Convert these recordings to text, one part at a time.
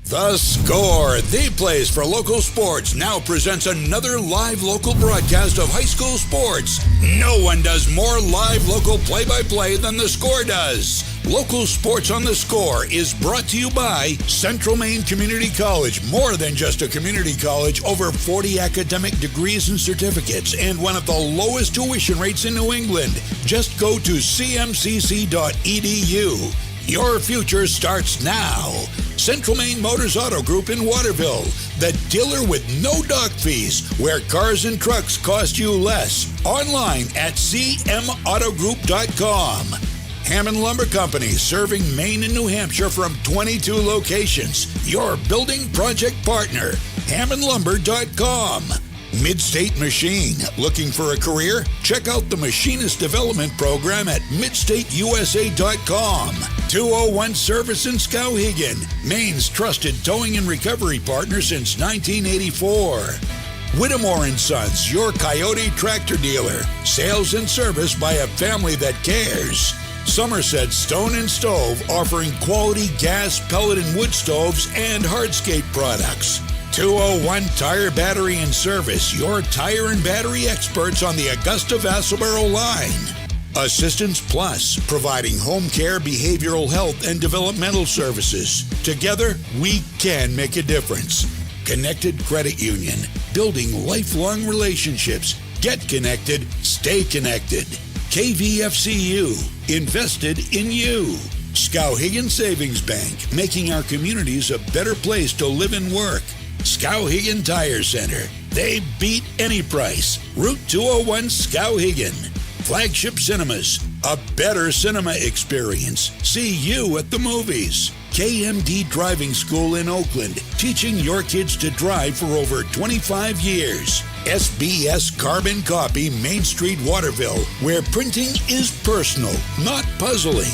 The Score, the place for local sports, now presents another live local broadcast of high school sports. No one does more live local play-by-play than The Score does. Local Sports on The Score is brought to you by Central Maine Community College. More than just a community college, over 40 academic degrees and certificates, and one of the lowest tuition rates in New England. Just go to cmcc.edu. Your future starts now. Central Maine Motors Auto Group in Waterville, the dealer with no dock fees, where cars and trucks cost you less. Online at cmautogroup.com. Hammond Lumber Company, serving Maine and New Hampshire from 22 locations. Your building project partner, hammondlumber.com. Midstate Machine. Looking for a career? Check out the Machinist Development Program at midstateusa.com. 201 Service in Skowhegan, Maine's trusted towing and recovery partner since 1984. Whittemore & Sons, your Coyote tractor dealer. Sales and service by a family that cares. Somerset Stone and Stove, offering quality gas, pellet, and wood stoves and hardscape products. 201 Tire, Battery, and Service, your tire and battery experts on the Augusta-Vassalboro line. Assistance Plus, providing home care, behavioral health, and developmental services. Together, we can make a difference. Connected Credit Union, building lifelong relationships. Get connected, stay connected. KVFCU, invested in you. Skowhegan Savings Bank, making our communities a better place to live and work. Skowhegan Tire Center, they beat any price. Route 201 Skowhegan. Flagship Cinemas, a better cinema experience. See you at the movies. KMD Driving School in Oakland, teaching your kids to drive for over 25 years. SBS Carbon Copy, Main Street, Waterville, where printing is personal, not puzzling.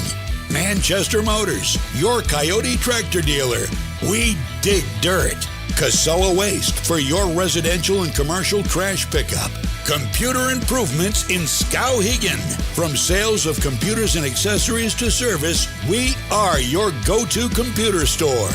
Manchester Motors, your Coyote tractor dealer. We dig dirt. Casella Waste, for your residential and commercial trash pickup. Computer Improvements in Skowhegan. From sales of computers and accessories to service, we are your go-to computer store.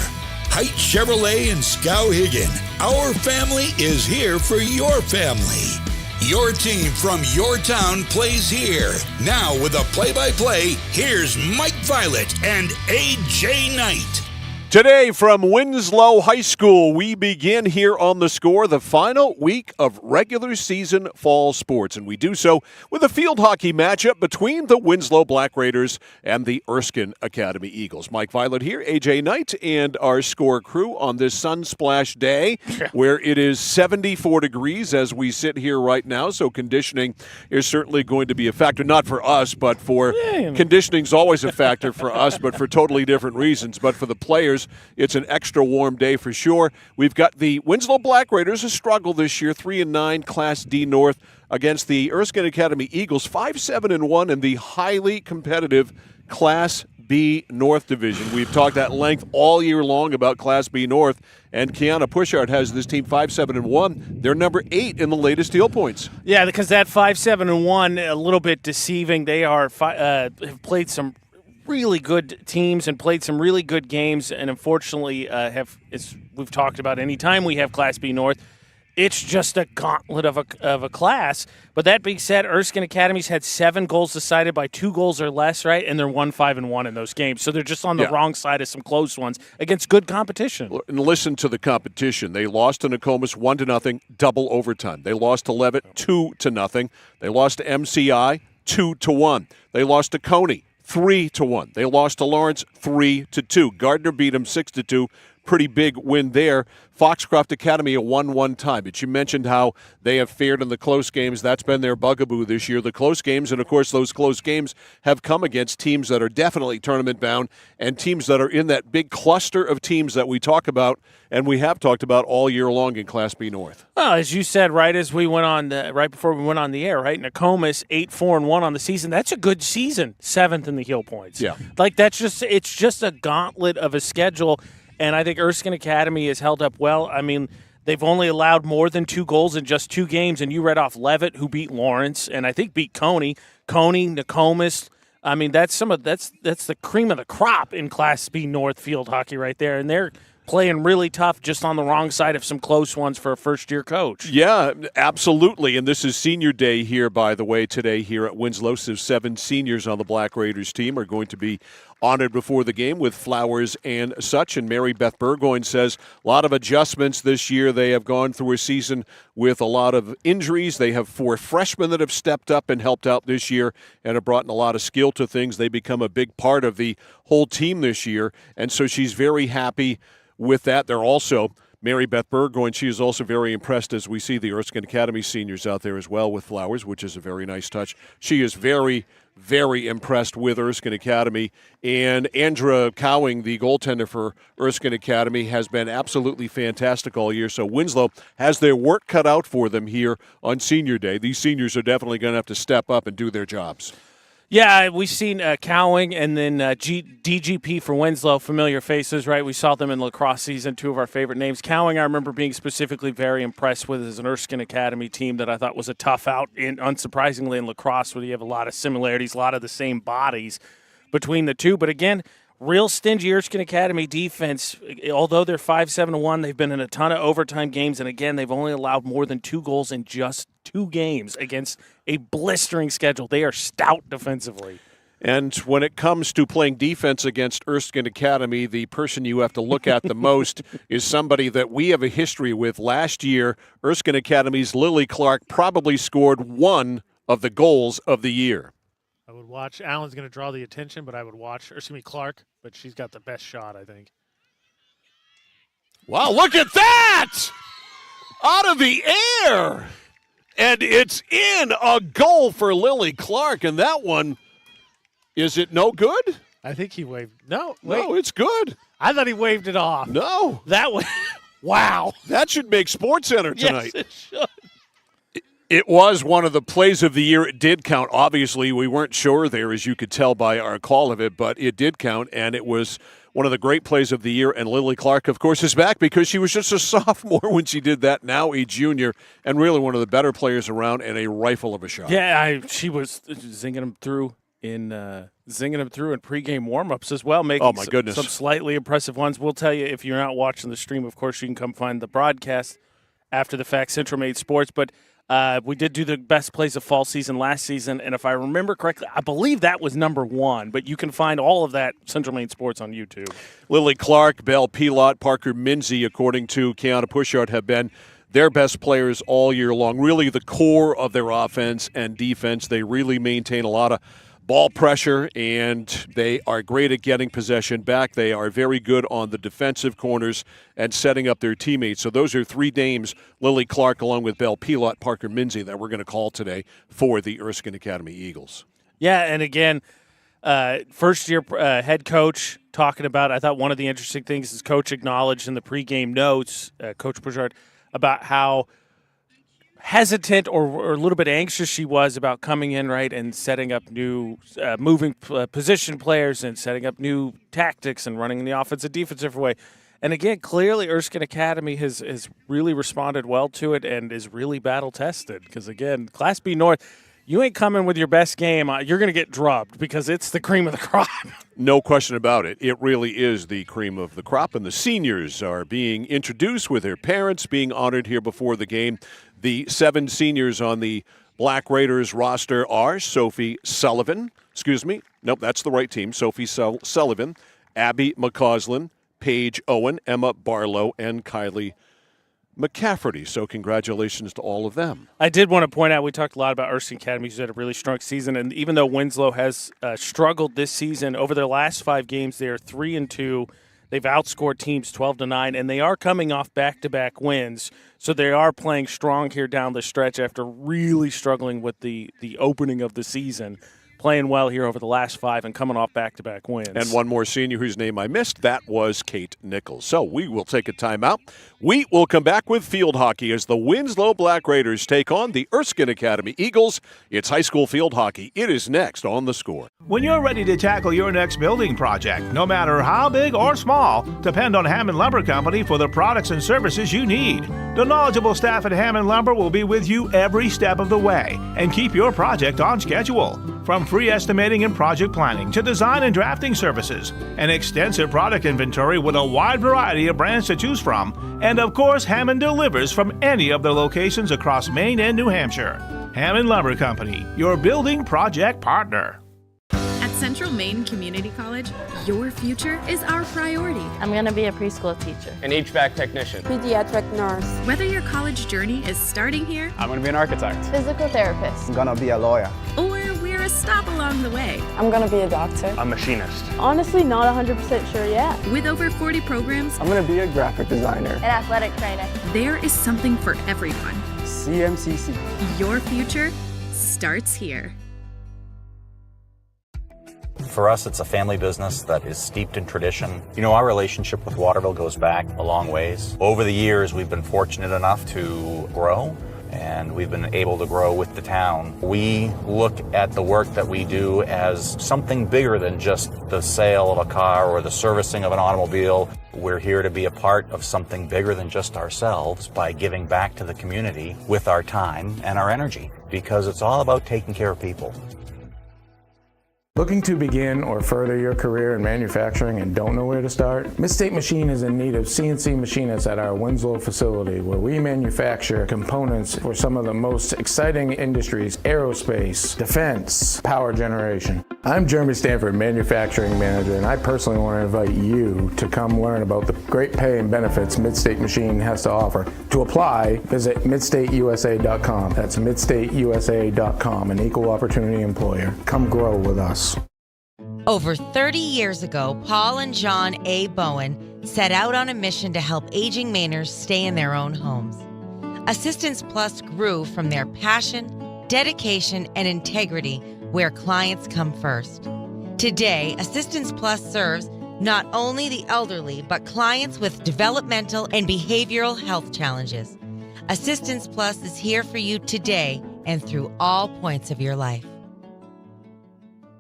Height Chevrolet in Skowhegan. Our family is here for your family. Your team from your town plays here. Now with a play-by-play, here's Mike Violet and A.J. Knight. Today from Winslow High School, we begin here on The Score the final week of regular season fall sports, and we do so with a field hockey matchup between the Winslow Black Raiders and the Erskine Academy Eagles. Mike Violet here, AJ Knight, and our Score crew on this sunsplash day where it is 74 degrees as we sit here right now, so conditioning is certainly going to be a factor, not for us, but for conditioning's always a factor for us, but for totally different reasons. But for the players, it's an extra warm day for sure. We've got the Winslow Black Raiders, a struggle this year, 3-9, Class D North, against the Erskine Academy Eagles, 5-7-1 in the highly competitive Class B North Division. We've talked at length all year long about Class B North, and Kiana Pushart has this team 5-7-1. They're number 8 in the latest deal points. Yeah, because that 5-7-1, a little bit deceiving. They are have played some really good teams and played some really good games, and unfortunately as we've talked about, anytime we have Class B North, it's just a gauntlet of a class. But that being said, Erskine Academy's had 7 goals decided by 2 goals or less, right? And they're 1-5-1 in those games. So they're just on the wrong side of some close ones against good competition. And listen to the competition. They lost to Nokomis 1-0, double overtime. They lost to Levitt 2-0. They lost to MCI 2-1. They lost to Coney 3-1. They lost to Lawrence 3-2. Gardner beat them 6-2. Pretty big win there. Foxcroft Academy a 1-1 tie. But you mentioned how they have fared in the close games. That's been their bugaboo this year, the close games. And, of course, those close games have come against teams that are definitely tournament-bound and teams that are in that big cluster of teams that we talk about and we have talked about all year long in Class B North. Well, as you said, right as we went on, right before we went on the air, right? Nokomis 8-4-1 on the season. That's a good season. 7th in the heel points. Yeah, it's just a gauntlet of a schedule. And I think Erskine Academy has held up well. I mean, they've only allowed more than 2 goals in just 2 games. And you read off Levitt, who beat Lawrence, and I think beat Coney, Nokomis. I mean, that's the cream of the crop in Class B North field hockey right there. And they're playing really tough, just on the wrong side of some close ones for a first-year coach. Yeah, absolutely. And this is senior day here, by the way, today here at Winslow. So 7 seniors on the Black Raiders team are going to be honored before the game with flowers and such. And Mary Beth Burgoyne says a lot of adjustments this year. They have gone through a season with a lot of injuries. They have 4 freshmen that have stepped up and helped out this year and have brought in a lot of skill to things. They become a big part of the whole team this year. And so she's very happy with that. They're also, Mary Beth Burgoyne, she is also very impressed as we see the Erskine Academy seniors out there as well with flowers, which is a very nice touch. She is very, very impressed with Erskine Academy. And Andra Cowing, the goaltender for Erskine Academy, has been absolutely fantastic all year. So Winslow has their work cut out for them here on Senior Day. These seniors are definitely going to have to step up and do their jobs. Yeah, we've seen Cowing and then DGP for Winslow, familiar faces, right? We saw them in lacrosse season, 2 of our favorite names. Cowing, I remember being specifically very impressed with as an Erskine Academy team that I thought was a tough out, unsurprisingly, in lacrosse, where you have a lot of similarities, a lot of the same bodies between the two. But again, real stingy Erskine Academy defense. Although they're 5-7-1, they've been in a ton of overtime games, and again, they've only allowed more than 2 goals in just 2 games against a blistering schedule. They are stout defensively. And when it comes to playing defense against Erskine Academy, the person you have to look at the most is somebody that we have a history with. Last year, Erskine Academy's Lily Clark probably scored 1 of the goals of the year. I would watch. Allen's going to draw the attention, but I would watch, Clark, but she's got the best shot, I think. Wow, look at that! Out of the air! And it's in, a goal for Lily Clark, and that one, is it no good? I think he waved. No, wait. No, it's good. I thought he waved it off. No. That was, wow. That should make SportsCenter tonight. Yes, it should. It was one of the plays of the year. It did count. Obviously, we weren't sure there, as you could tell by our call of it, but it did count, and it was one of the great plays of the year. And Lily Clark, of course, is back because she was just a sophomore when she did that, now a junior, and really one of the better players around and a rifle of a shot. Yeah, she was zinging them through in pregame warm-ups as well, making some slightly impressive ones. We'll tell you, if you're not watching the stream, of course, you can come find the broadcast after the fact, Central Maid Sports, but we did do the best plays of fall season last season, and if I remember correctly, I believe that was number 1, but you can find all of that Central Maine Sports on YouTube. Lily Clark, Belle Pilot, Parker Minzy, according to Kiana Pushart, have been their best players all year long, really the core of their offense and defense. They really maintain a lot of ball pressure, and they are great at getting possession back. They are very good on the defensive corners and setting up their teammates. So those are 3 names, Lily Clark along with Belle Pilot, Parker Minzy, that we're going to call today for the Erskine Academy Eagles. Yeah, and again, first-year head coach talking about, I thought one of the interesting things is Coach acknowledged in the pregame notes, Coach Pushart, about how hesitant or a little bit anxious she was about coming in, right, and setting up new moving position players and setting up new tactics and running the offensive defensive way. And again, clearly Erskine Academy has really responded well to it and is really battle-tested because, again, Class B North, you ain't coming with your best game. You're going to get drubbed because it's the cream of the crop. No question about it. It really is the cream of the crop, and the seniors are being introduced with their parents, being honored here before the game. The 7 seniors on the Black Raiders roster are Sophie Sullivan. Nope, that's the right team. Sophie Sullivan, Abby McCausland, Paige Owen, Emma Barlow, and Kylie McCafferty. So congratulations to all of them. I did want to point out, we talked a lot about Erskine Academy, who's had a really strong season, and even though Winslow has struggled this season, over their last 5 games, they are 3-2. They've outscored teams 12-9, and they are coming off back-to-back wins. So they are playing strong here down the stretch after really struggling with the opening of the season. Playing well here over the last 5 and coming off back-to-back wins. And one more senior whose name I missed, that was Kate Nichols. So we will take a timeout. We will come back with field hockey as the Winslow Black Raiders take on the Erskine Academy Eagles. It's high school field hockey. It is next on The Score. When you're ready to tackle your next building project, no matter how big or small, depend on Hammond Lumber Company for the products and services you need. The knowledgeable staff at Hammond Lumber will be with you every step of the way and keep your project on schedule. From free estimating and project planning to design and drafting services, an extensive product inventory with a wide variety of brands to choose from, and of course, Hammond delivers from any of their locations across Maine and New Hampshire. Hammond Lumber Company, your building project partner. At Central Maine Community College, your future is our priority. I'm going to be a preschool teacher, an HVAC technician, pediatric nurse. Whether your college journey is starting here, I'm going to be an architect, physical therapist, I'm going to be a lawyer, or we're a stop along the way. I'm going to be a doctor, a machinist. Honestly, not 100% sure yet. With over 40 programs, I'm going to be a graphic designer, an athletic trainer. There is something for everyone. CMCC. Your future starts here. For us, it's a family business that is steeped in tradition. You know, our relationship with Waterville goes back a long ways. Over the years, we've been fortunate enough to grow, and we've been able to grow with the town. We look at the work that we do as something bigger than just the sale of a car or the servicing of an automobile. We're here to be a part of something bigger than just ourselves by giving back to the community with our time and our energy, because it's all about taking care of people. Looking to begin or further your career in manufacturing and don't know where to start? Midstate Machine is in need of CNC machinists at our Winslow facility, where we manufacture components for some of the most exciting industries: aerospace, defense, power generation. I'm Jeremy Stanford, manufacturing manager, and I personally want to invite you to come learn about the great pay and benefits Midstate Machine has to offer. To apply, visit midstateusa.com. That's midstateusa.com, an equal opportunity employer. Come grow with us. Over 30 years ago, Paul and John A. Bowen set out on a mission to help aging Mainers stay in their own homes. Assistance Plus grew from their passion, dedication, and integrity, where clients come first. Today, Assistance Plus serves not only the elderly, but clients with developmental and behavioral health challenges. Assistance Plus is here for you today and through all points of your life.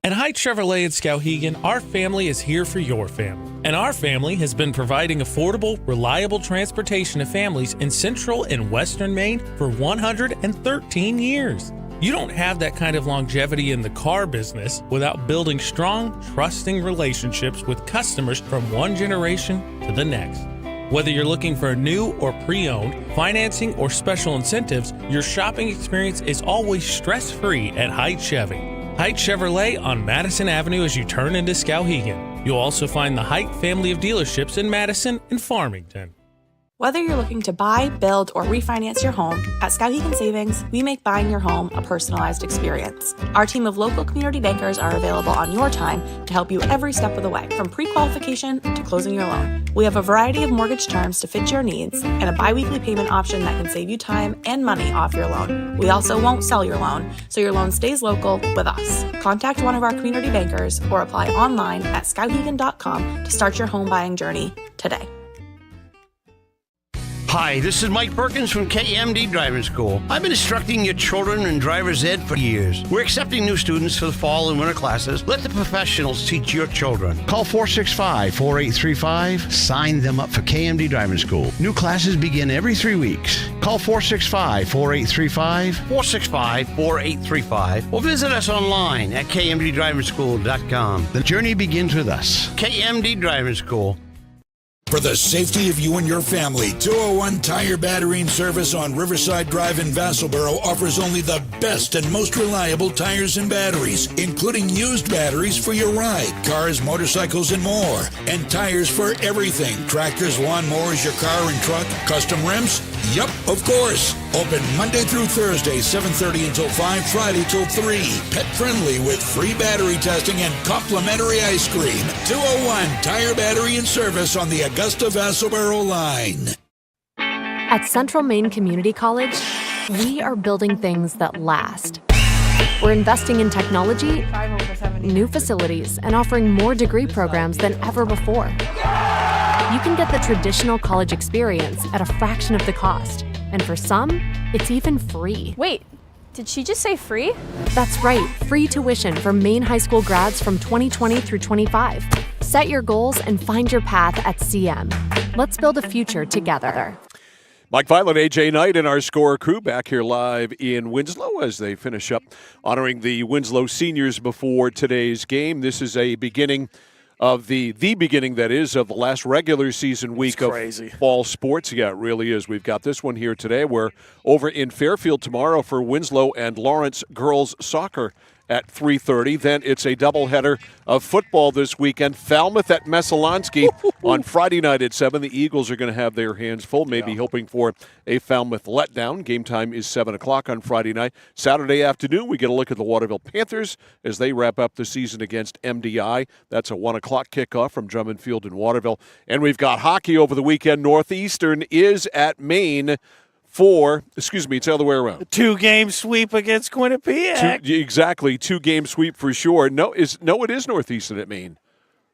At High Chevrolet in Skowhegan, our family is here for your family. And our family has been providing affordable, reliable transportation to families in central and western Maine for 113 years. You don't have that kind of longevity in the car business without building strong, trusting relationships with customers from one generation to the next. Whether you're looking for a new or pre-owned, financing, or special incentives, your shopping experience is always stress-free at Haight Chevy. Haight Chevrolet on Madison Avenue as you turn into Skowhegan. You'll also find the Haight family of dealerships in Madison and Farmington. Whether you're looking to buy, build, or refinance your home, at Skowhegan Savings, we make buying your home a personalized experience. Our team of local community bankers are available on your time to help you every step of the way, from pre-qualification to closing your loan. We have a variety of mortgage terms to fit your needs and a biweekly payment option that can save you time and money off your loan. We also won't sell your loan, so your loan stays local with us. Contact one of our community bankers or apply online at skowhegan.com to start your home buying journey today. Hi, this is Mike Perkins from KMD Driving School. I've been instructing your children in driver's ed for years. We're accepting new students for the fall and winter classes. Let the professionals teach your children. Call 465-4835. Sign them up for KMD Driving School. New classes begin every 3 weeks. Call 465-4835, 465-4835, or visit us online at kmddrivingschool.com. The journey begins with us. KMD Driving School. For the safety of you and your family, 201 Tire Battery and Service on Riverside Drive in Vassalboro offers only the best and most reliable tires and batteries, including used batteries for your ride, cars, motorcycles, and more. And tires for everything: tractors, lawnmowers, your car and truck, custom rims. Yup, of course. Open Monday through Thursday, 7:30 until 5, Friday till 3. Pet friendly with free battery testing and complimentary ice cream. 201 Tire Battery and Service on the Augusta-Vassalboro line. At Central Maine Community College, we are building things that last. We're investing in technology, new facilities, and offering more degree programs than ever before. You can get the traditional college experience at a fraction of the cost. And for some, it's even free. Wait, did she just say free? That's right, free tuition for Maine high school grads from 2020 through 25. Set your goals and find your path at CM. Let's build a future together. Mike Violet, AJ Knight, and our score crew back here live in Winslow as they finish up honoring the Winslow seniors before today's game. This is a beginning of the beginning, that is, of the last regular season week of fall sports. Yeah, it really is. We've got this one here today. We're over in Fairfield tomorrow for Winslow and Lawrence girls soccer at 3:30. Then it's a doubleheader of football this weekend. Falmouth at Messalonsky on Friday night at 7. The Eagles are going to have their hands full, maybe hoping for a Falmouth letdown. Game time is 7 o'clock on Friday night. Saturday afternoon, we get a look at the Waterville Panthers as they wrap up the season against MDI. That's a 1 o'clock kickoff from Drummond Field in Waterville. And we've got hockey over the weekend. Northeastern is at Maine it's the other way around. 2-game sweep against Quinnipiac. Exactly, 2-game sweep for sure. No, it is Northeastern at Maine.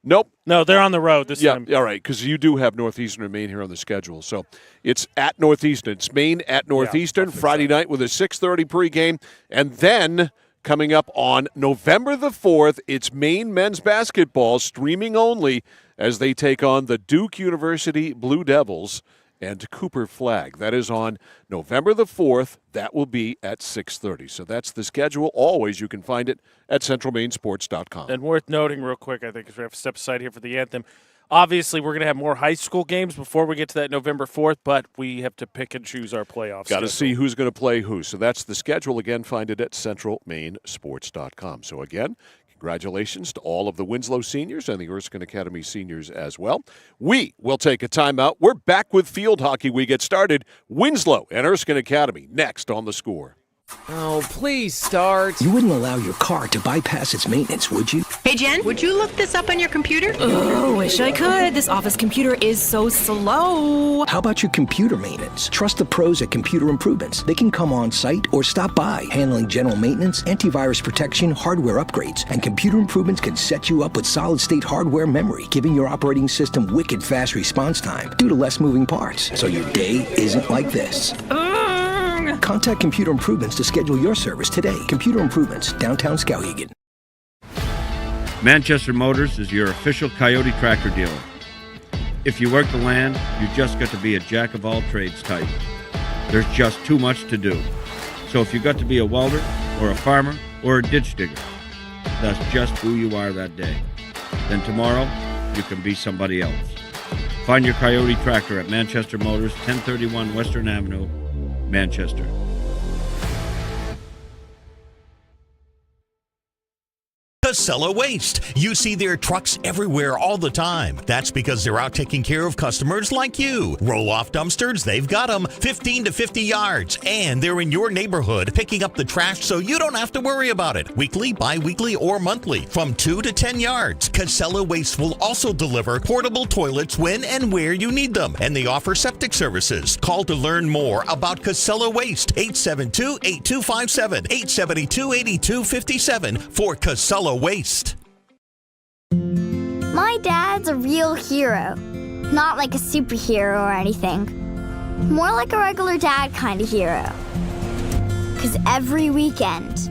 Nope. No, they're on the road this time. Yeah, all right, because you do have Northeastern and Maine here on the schedule. So it's at Northeastern. It's Maine at Northeastern, Friday night with a 6:30 pregame. And then coming up on November the 4th, it's Maine men's basketball, streaming only, as they take on the Duke University Blue Devils and Cooper Flag. That is on November the 4th. That will be at 6:30. So that's the schedule. Always, you can find it at centralmainsports.com. And worth noting real quick, I think, because we have to step aside here for the anthem. Obviously, we're going to have more high school games before we get to that November 4th, but we have to pick and choose our playoffs. Got to see who's going to play who. So that's the schedule. Again, find it at centralmainsports.com. So again, congratulations to all of the Winslow seniors and the Erskine Academy seniors as well. We will take a timeout. We're back with field hockey. We get started. Winslow and Erskine Academy next on The Score. Oh, please start. You wouldn't allow your car to bypass its maintenance, would you? Hey, Jen, would you look this up on your computer? Oh, wish I could. This office computer is so slow. How about your computer maintenance? Trust the pros at Computer Improvements. They can come on site or stop by, handling general maintenance, antivirus protection, hardware upgrades. And Computer Improvements can set you up with solid-state hardware memory, giving your operating system wicked fast response time due to less moving parts, so your day isn't like this. Contact Computer Improvements to schedule your service today. Computer Improvements, downtown Skowhegan. Manchester Motors is your official Coyote tractor dealer. If you work the land, you just got to be a jack-of-all-trades type. There's just too much to do. So if you got to be a welder, or a farmer, or a ditch digger, that's just who you are that day. Then tomorrow, you can be somebody else. Find your Coyote tractor at Manchester Motors, 1031 Western Avenue, Manchester. Casella Waste. You see their trucks everywhere all the time. That's because they're out taking care of customers like you. Roll-off dumpsters, they've got them 15 to 50 yards. And they're in your neighborhood picking up the trash so you don't have to worry about it. Weekly, bi-weekly, or monthly from 2 to 10 yards. Casella Waste will also deliver portable toilets when and where you need them. And they offer septic services. Call to learn more about Casella Waste. 872-8257, 872-8257 for Casella Waste. My dad's a real hero. Not like a superhero or anything. More like a regular dad kind of hero. 'Cause every weekend,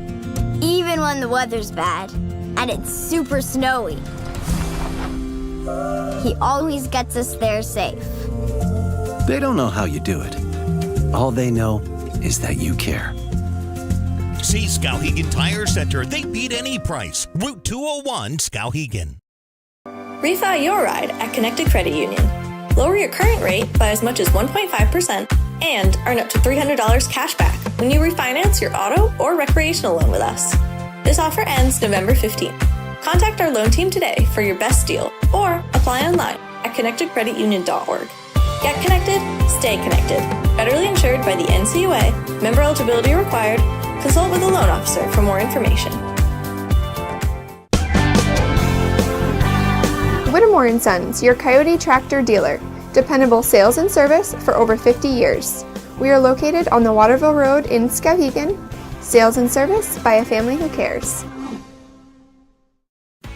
even when the weather's bad and it's super snowy, he always gets us there safe. They don't know how you do it. All they know is that you care. See Skowhegan Tire Center. They beat any price. Route 201, Skowhegan. Refi your ride at Connected Credit Union. Lower your current rate by as much as 1.5% and earn up to $300 cash back when you refinance your auto or recreational loan with us. This offer ends November 15th. Contact our loan team today for your best deal or apply online at connectedcreditunion.org. Get connected, stay connected. Federally insured by the NCUA. Member eligibility required. Consult with a loan officer for more information. Whittemore & Sons, your Coyote tractor dealer. Dependable sales and service for over 50 years. We are located on the Waterville Road in Skowhegan. Sales and service by a family who cares.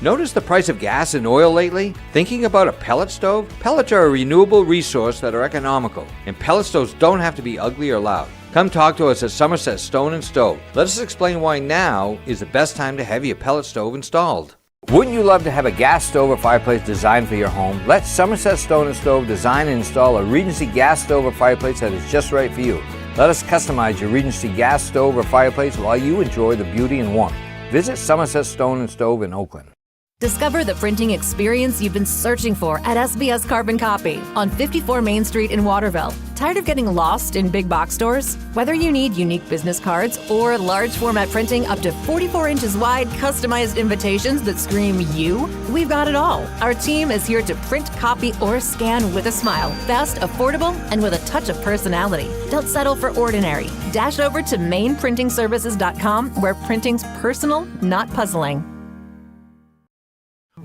Notice the price of gas and oil lately? Thinking about a pellet stove? Pellets are a renewable resource that are economical, and pellet stoves don't have to be ugly or loud. Come talk to us at Somerset Stone & Stove. Let us explain why now is the best time to have your pellet stove installed. Wouldn't you love to have a gas stove or fireplace designed for your home? Let Somerset Stone & Stove design and install a Regency gas stove or fireplace that is just right for you. Let us customize your Regency gas stove or fireplace while you enjoy the beauty and warmth. Visit Somerset Stone & Stove in Oakland. Discover the printing experience you've been searching for at SBS Carbon Copy on 54 Main Street in Waterville. Tired of getting lost in big box stores? Whether you need unique business cards or large format printing up to 44 inches wide, customized invitations that scream you, we've got it all. Our team is here to print, copy, or scan with a smile. Fast, affordable, and with a touch of personality. Don't settle for ordinary. Dash over to mainprintingservices.com where printing's personal, not puzzling.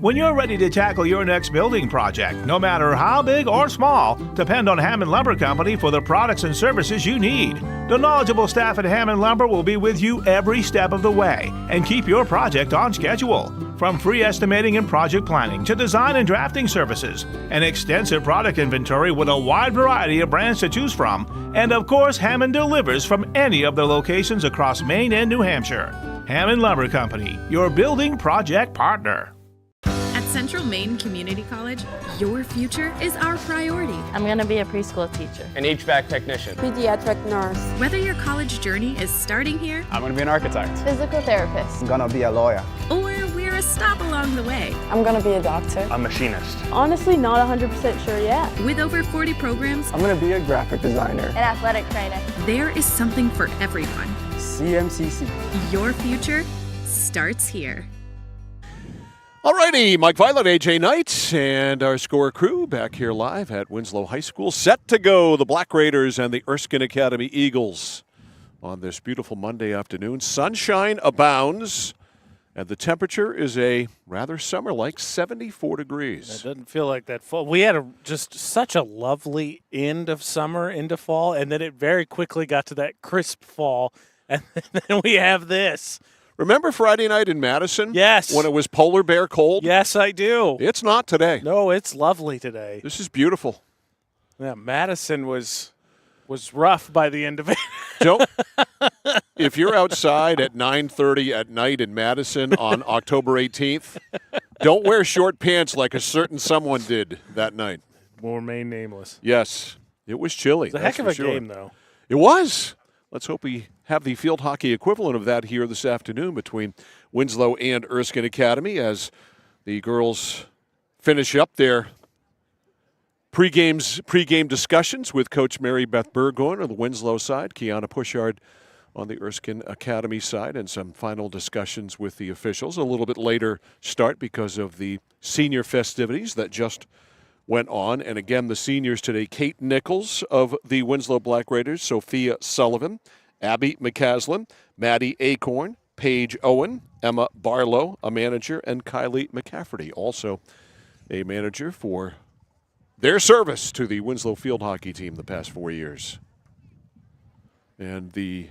When you're ready to tackle your next building project, no matter how big or small, depend on Hammond Lumber Company for the products and services you need. The knowledgeable staff at Hammond Lumber will be with you every step of the way and keep your project on schedule. From free estimating and project planning to design and drafting services, an extensive product inventory with a wide variety of brands to choose from, and of course, Hammond delivers from any of the locations across Maine and New Hampshire. Hammond Lumber Company, your building project partner. At Central Maine Community College, your future is our priority. I'm going to be a preschool teacher. An HVAC technician. Pediatric nurse. Whether your college journey is starting here, I'm going to be an architect. Physical therapist. I'm going to be a lawyer. Or we're a stop along the way. I'm going to be a doctor. A machinist. Honestly, not 100% sure yet. With over 40 programs, I'm going to be a graphic designer. An athletic trainer. There is something for everyone. CMCC. Your future starts here. Alrighty, Mike Violet, AJ Knight, and our score crew back here live at Winslow High School. Set to go, the Black Raiders and the Erskine Academy Eagles on this beautiful Monday afternoon. Sunshine abounds, and the temperature is a rather summer-like 74 degrees. It doesn't feel like that fall. We had just such a lovely end of summer into fall, and then it very quickly got to that crisp fall, and then we have this. Remember Friday night in Madison? Yes. When it was polar bear cold? Yes, I do. It's not today. No, it's lovely today. This is beautiful. Yeah, Madison was rough by the end of it. Joe, if you're outside at 9:30 at night in Madison on October 18th, don't wear short pants like a certain someone did that night. Will remain nameless. Yes. It was chilly. It's a heck of a game, though. It was. Let's hope we have the field hockey equivalent of that here this afternoon between Winslow and Erskine Academy as the girls finish up their pregame discussions with Coach Mary Beth Burgoyne on the Winslow side, Kiana Pushard on the Erskine Academy side, and some final discussions with the officials. A little bit later start because of the senior festivities that just went on. And again, the seniors today, Kate Nichols of the Winslow Black Raiders, Sophia Sullivan, Abby McCaslin, Maddie Acorn, Paige Owen, Emma Barlow, a manager, and Kylie McCafferty, also a manager for their service to the Winslow field hockey team the past 4 years. And the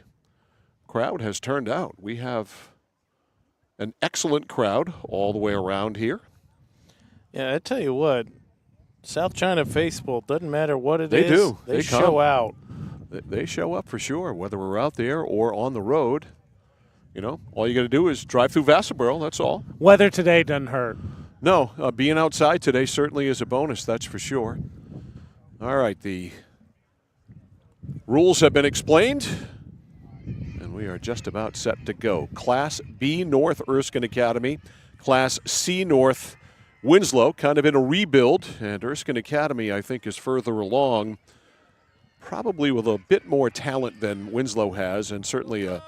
crowd has turned out. We have an excellent crowd all the way around here. Yeah, I tell you what, South China faithful, doesn't matter what it is. They do. They show out. They show up for sure, whether we're out there or on the road. You know, all you got to do is drive through Vassarboro, that's all. Weather today doesn't hurt. No, being outside today certainly is a bonus, that's for sure. All right, the rules have been explained, and we are just about set to go. Class B North Erskine Academy, Class C North Winslow, kind of in a rebuild, and Erskine Academy, I think, is further along, probably with a bit more talent than Winslow has, and certainly a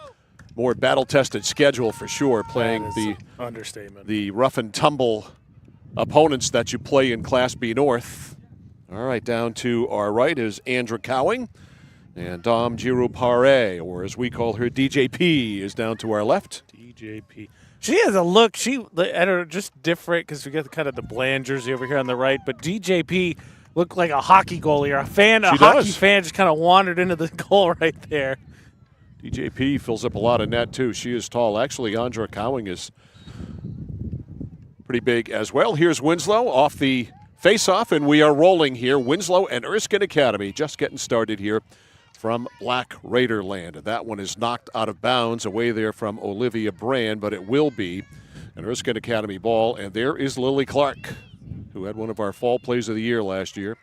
more battle-tested schedule for sure, playing the understatement, the rough and tumble opponents that you play in Class B North. All right, down to our right is Andra Cowing, and Dom Girupare, or as we call her, DJP, is down to our left. DJP. She has a look. At her just different because we got kind of the bland jersey over here on the right. But DJP looked like a hockey goalie or a fan. A hockey fan just kind of wandered into the goal right there. DJP fills up a lot of net too. She is tall. Actually, Andra Cowing is pretty big as well. Here's Winslow off the face-off, and we are rolling here. Winslow and Erskine Academy just getting started here from Black Raider land. That one is knocked out of bounds away there from Olivia Brand, but it will be and Erskine Academy ball. And there is Lily Clark, who had one of our fall plays of the year last year.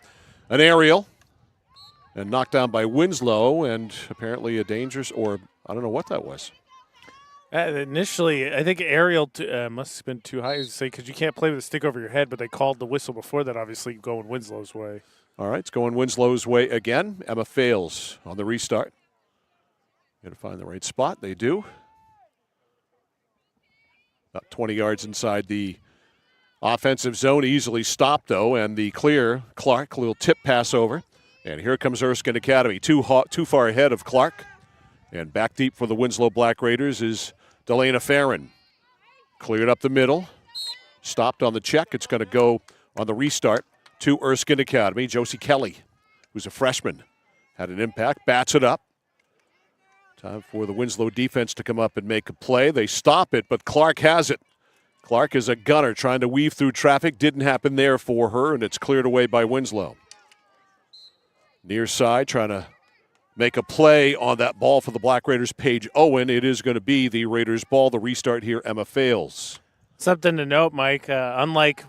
An aerial and knocked down by Winslow, and apparently a dangerous, or I don't know what that was. Initially, I think aerial must have been too high, because you can't play with a stick over your head, but they called the whistle before that, obviously going Winslow's way. All right, it's going Winslow's way again. Emma fails on the restart. Got to find the right spot. They do. About 20 yards inside the offensive zone. Easily stopped, though, and the clear. Clark, a little tip pass over. And here comes Erskine Academy. Too far ahead of Clark. And back deep for the Winslow Black Raiders is Delana Farron. Cleared up the middle. Stopped on the check. It's going to go on the restart to Erskine Academy. Josie Kelly, who's a freshman, had an impact. Bats it up. Time for the Winslow defense to come up and make a play. They stop it, but Clark has it. Clark is a gunner trying to weave through traffic. Didn't happen there for her, and it's cleared away by Winslow. Near side trying to make a play on that ball for the Black Raiders. Paige Owen. It is going to be the Raiders' ball. The restart here, Emma fails. Something to note, Mike. Unlike,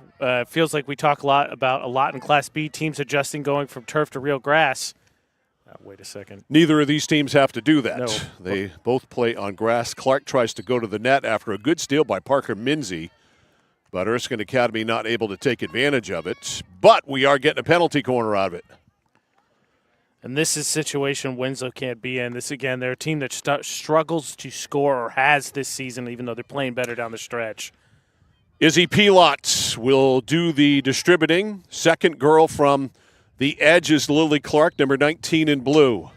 feels like we talk a lot in Class B, teams adjusting going from turf to real grass. Wait a second. Neither of these teams have to do that. No. They both play on grass. Clark tries to go to the net after a good steal by Parker Minzy, but Erskine Academy not able to take advantage of it. But we are getting a penalty corner out of it. And this is a situation Winslow can't be in. This, again, they're a team that struggles to score, or has this season, even though they're playing better down the stretch. Izzy Pilot will do the distributing. Second girl from the edge is Lily Clark, number 19 in blue.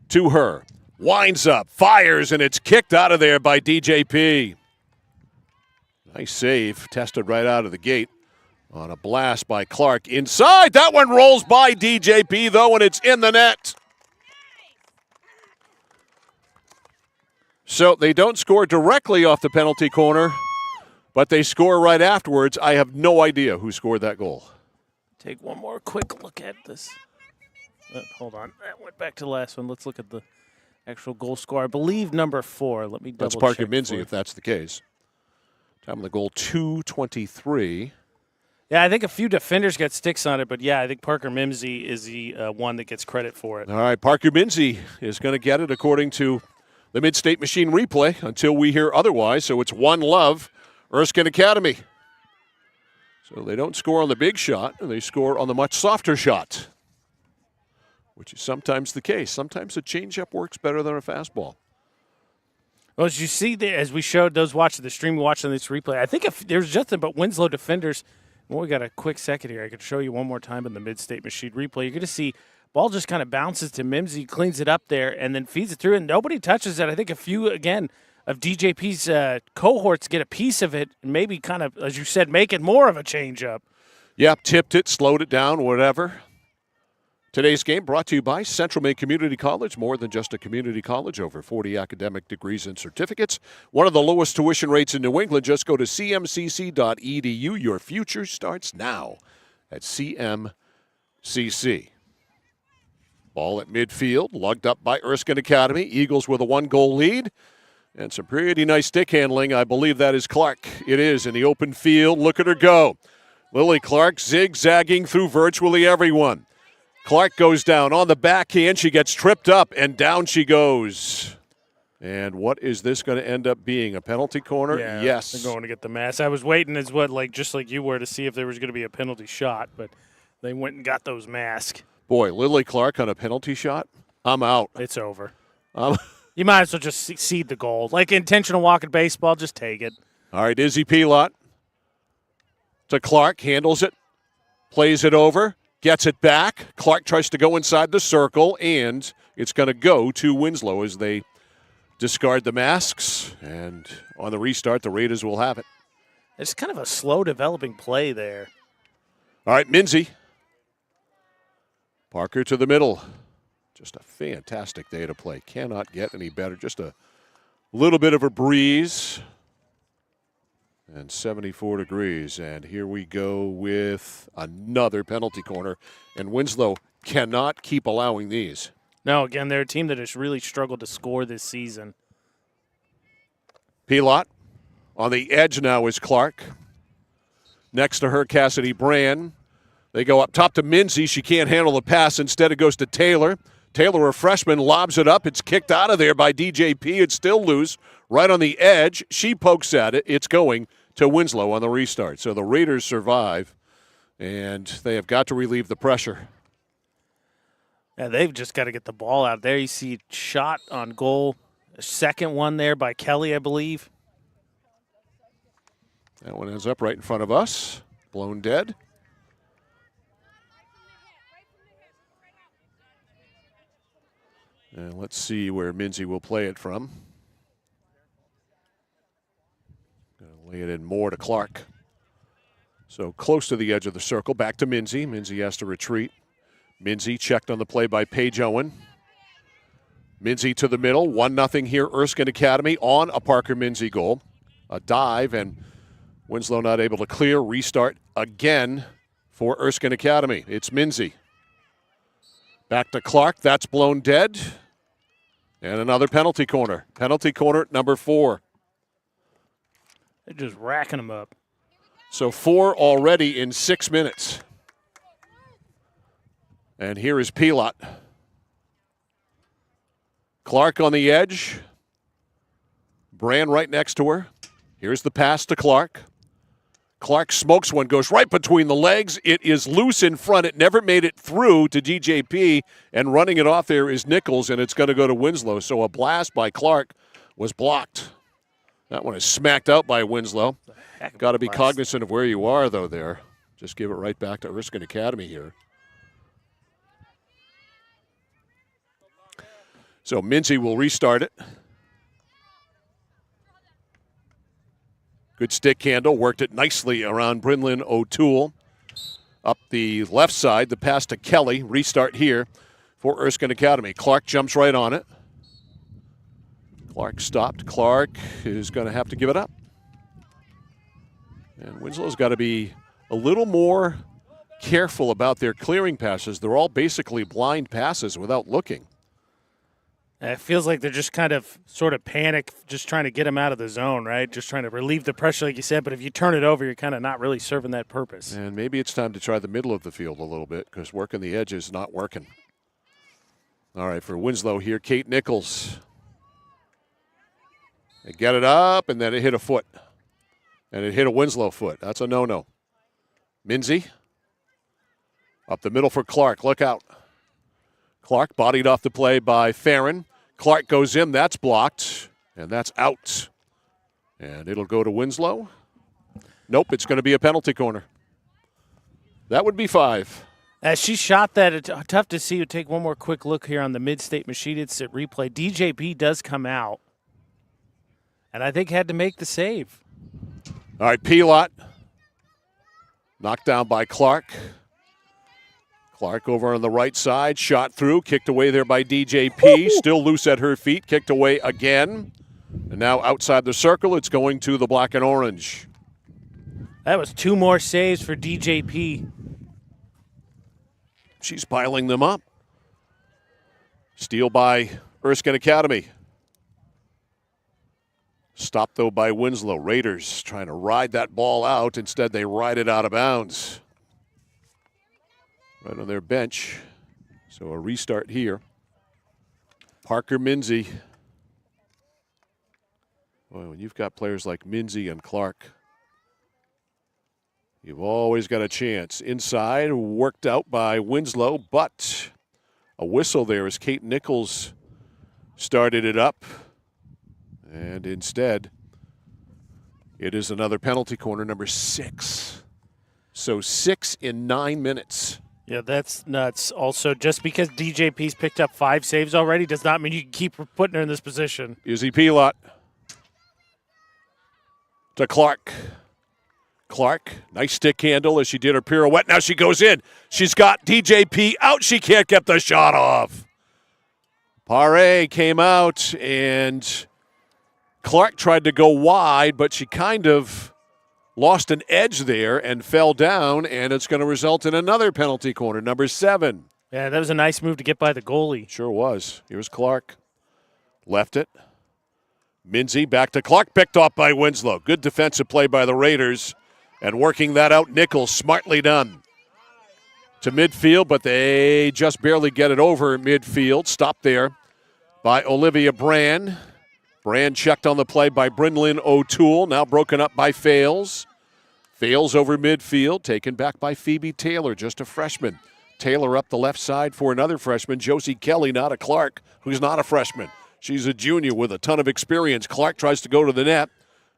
To her. Winds up, fires, and it's kicked out of there by DJP. Nice save. Tested right out of the gate on a blast by Clark. Inside. That one rolls by DJP, though, and it's in the net. So they don't score directly off the penalty corner, but they score right afterwards. I have no idea who scored that goal. Take one more quick look at this. Hold on. That went back to the last one. Let's look at the actual goal score. I believe number 4. Let me double check. That's Parker Minzy, if that's the case. Time of the goal, 2:23. Yeah, I think a few defenders got sticks on it, but yeah, I think Parker Mimsy is the one that gets credit for it. All right, Parker Minzy is going to get it according to the Mid-State Machine replay until we hear otherwise. So it's 1-0, Erskine Academy. So they don't score on the big shot, and they score on the much softer shot, which is sometimes the case. Sometimes a changeup works better than a fastball. Well, as you see there, as we showed those watching the stream, watching this replay, I think if there's nothing but Winslow defenders. Well, we got a quick second here. I could show you one more time in the Mid-State Machine replay. You're going to see ball just kind of bounces to Mimsy, cleans it up there, and then feeds it through, and nobody touches it. I think a few, again, of DJP's cohorts get a piece of it, and maybe kind of, as you said, make it more of a changeup. Yep, tipped it, slowed it down, whatever. Today's game brought to you by Central Maine Community College. More than just a community college, over 40 academic degrees and certificates. One of the lowest tuition rates in New England. Just go to cmcc.edu. Your future starts now at CMCC. Ball at midfield, lugged up by Erskine Academy. Eagles with a 1-goal lead. And some pretty nice stick handling. I believe that is Clark. It is in the open field. Look at her go. Lily Clark zigzagging through virtually everyone. Clark goes down on the backhand. She gets tripped up, and down she goes. And what is this going to end up being? A penalty corner? Yeah, yes. They're going to get the mask. I was waiting just like you were to see if there was going to be a penalty shot, but they went and got those masks. Boy, Lily Clark on a penalty shot? I'm out. It's over. You might as well just cede the goal. Like intentional walk in baseball, just take it. All right, Izzy Pilot to Clark, handles it, plays it over, gets it back. Clark tries to go inside the circle, and it's going to go to Winslow as they discard the masks. And on the restart, the Raiders will have it. It's kind of a slow developing play there. All right, Minzy. Parker to the middle. Just a fantastic day to play. Cannot get any better. Just a little bit of a breeze. And 74 degrees. And here we go with another penalty corner. And Winslow cannot keep allowing these. No, again, they're a team that has really struggled to score this season. Pilot On the edge now is Clark. Next to her, Cassidy Brand. They go up top to Minzy. She can't handle the pass. Instead, it goes to Taylor. Taylor, a freshman, lobs it up. It's kicked out of there by DJP. It's still loose. Right on the edge. She pokes at it. It's going to Winslow on the restart. So the Raiders survive, and they have got to relieve the pressure. Yeah, they've just got to get the ball out there. You see shot on goal. A second one there by Kelly, I believe. That one ends up right in front of us. Blown dead. And let's see where Minzy will play it from. Going to lay it in more to Clark. So close to the edge of the circle. Back to Minzy. Minzy has to retreat. Minzy checked on the play by Paige Owen. Minzy to the middle. 1-0 here. Erskine Academy on a Parker Minzy goal. A dive, and Winslow not able to clear. Restart again for Erskine Academy. It's Minzy. Back to Clark. That's blown dead. And another penalty corner. Penalty corner number 4. They're just racking them up. So 4 already in 6 minutes. And here is Pilot. Clark on the edge. Brand right next to her. Here's the pass to Clark. Clark smokes one, goes right between the legs. It is loose in front. It never made it through to DJP, and running it off there is Nichols, and it's going to go to Winslow. So a blast by Clark was blocked. That one is smacked out by Winslow. Got to be cognizant of where you are, though, there. Just give it right back to Erskine Academy here. So Minzy will restart it. Good stick handle, worked it nicely around Brynlyn O'Toole. Up the left side, the pass to Kelly. Restart here for Erskine Academy. Clark jumps right on it. Clark stopped. Clark is going to have to give it up. And Winslow's got to be a little more careful about their clearing passes. They're all basically blind passes without looking. It feels like they're just kind of sort of panic, just trying to get him out of the zone, right? Just trying to relieve the pressure, like you said. But if you turn it over, you're kind of not really serving that purpose. And maybe it's time to try the middle of the field a little bit because working the edge is not working. All right, for Winslow here, Kate Nichols. They get it up, and then it hit a foot. And it hit a Winslow foot. That's a no-no. Minzy. Up the middle for Clark. Look out. Clark bodied off the play by Farron. Clark goes in. That's blocked. And that's out. And it'll go to Winslow. Nope, it's going to be a penalty corner. That would be 5. As she shot that, it's tough to see. We'll take one more quick look here on the Mid-State machine. It's at replay. DJP does come out. And I think had to make the save. All right, Pilot. Knocked down by Clark. Clark over on the right side, shot through, kicked away there by DJP. Still loose at her feet, kicked away again. And now outside the circle, it's going to the black and orange. That was 2 more saves for DJP. She's piling them up. Steal by Erskine Academy. Stopped, though, by Winslow. Raiders trying to ride that ball out. Instead, they ride it out of bounds. Right on their bench. So a restart here. Parker Minzy. Boy, when you've got players like Minzy and Clark, you've always got a chance. Inside, worked out by Winslow, but a whistle there as Kate Nichols started it up. And instead, it is another penalty corner, number 6. So 6 in 9 minutes. Yeah, that's nuts. Also, just because DJP's picked up 5 saves already does not mean you can keep putting her in this position. Izzy Pilot to Clark. Clark, nice stick handle as she did her pirouette. Now she goes in. She's got DJP out. She can't get the shot off. Paré came out, and Clark tried to go wide, but she kind of lost an edge there and fell down, and it's going to result in another penalty corner, number 7. Yeah, that was a nice move to get by the goalie. Sure was. Here's Clark. Left it. Minzy back to Clark, picked off by Winslow. Good defensive play by the Raiders. And working that out, Nichols, smartly done. To midfield, but they just barely get it over midfield. Stopped there by Olivia Brand. Brand checked on the play by Brynlyn O'Toole, now broken up by Fales. Fales over midfield, taken back by Phoebe Taylor, just a freshman. Taylor up the left side for another freshman, Josie Kelly, not a Clark, who's not a freshman. She's a junior with a ton of experience. Clark tries to go to the net.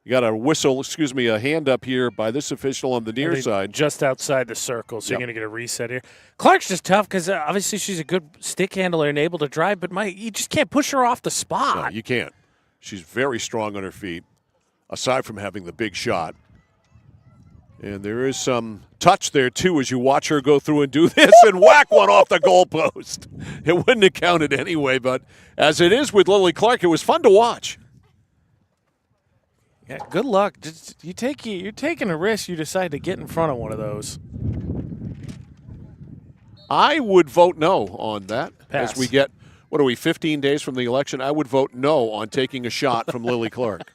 You got a hand up here by this official on the near side. Just outside the circle, so you're going to get a reset here. Clark's just tough because obviously she's a good stick handler and able to drive, but you just can't push her off the spot. No, you can't. She's very strong on her feet, aside from having the big shot. And there is some touch there, too, as you watch her go through and do this and whack one off the goalpost. It wouldn't have counted anyway, but as it is with Lily Clark, it was fun to watch. Yeah, good luck. You're taking a risk. You decide to get in front of one of those. I would vote no on that. Pass. As we get, 15 days from the election? I would vote no on taking a shot from Lily Clark.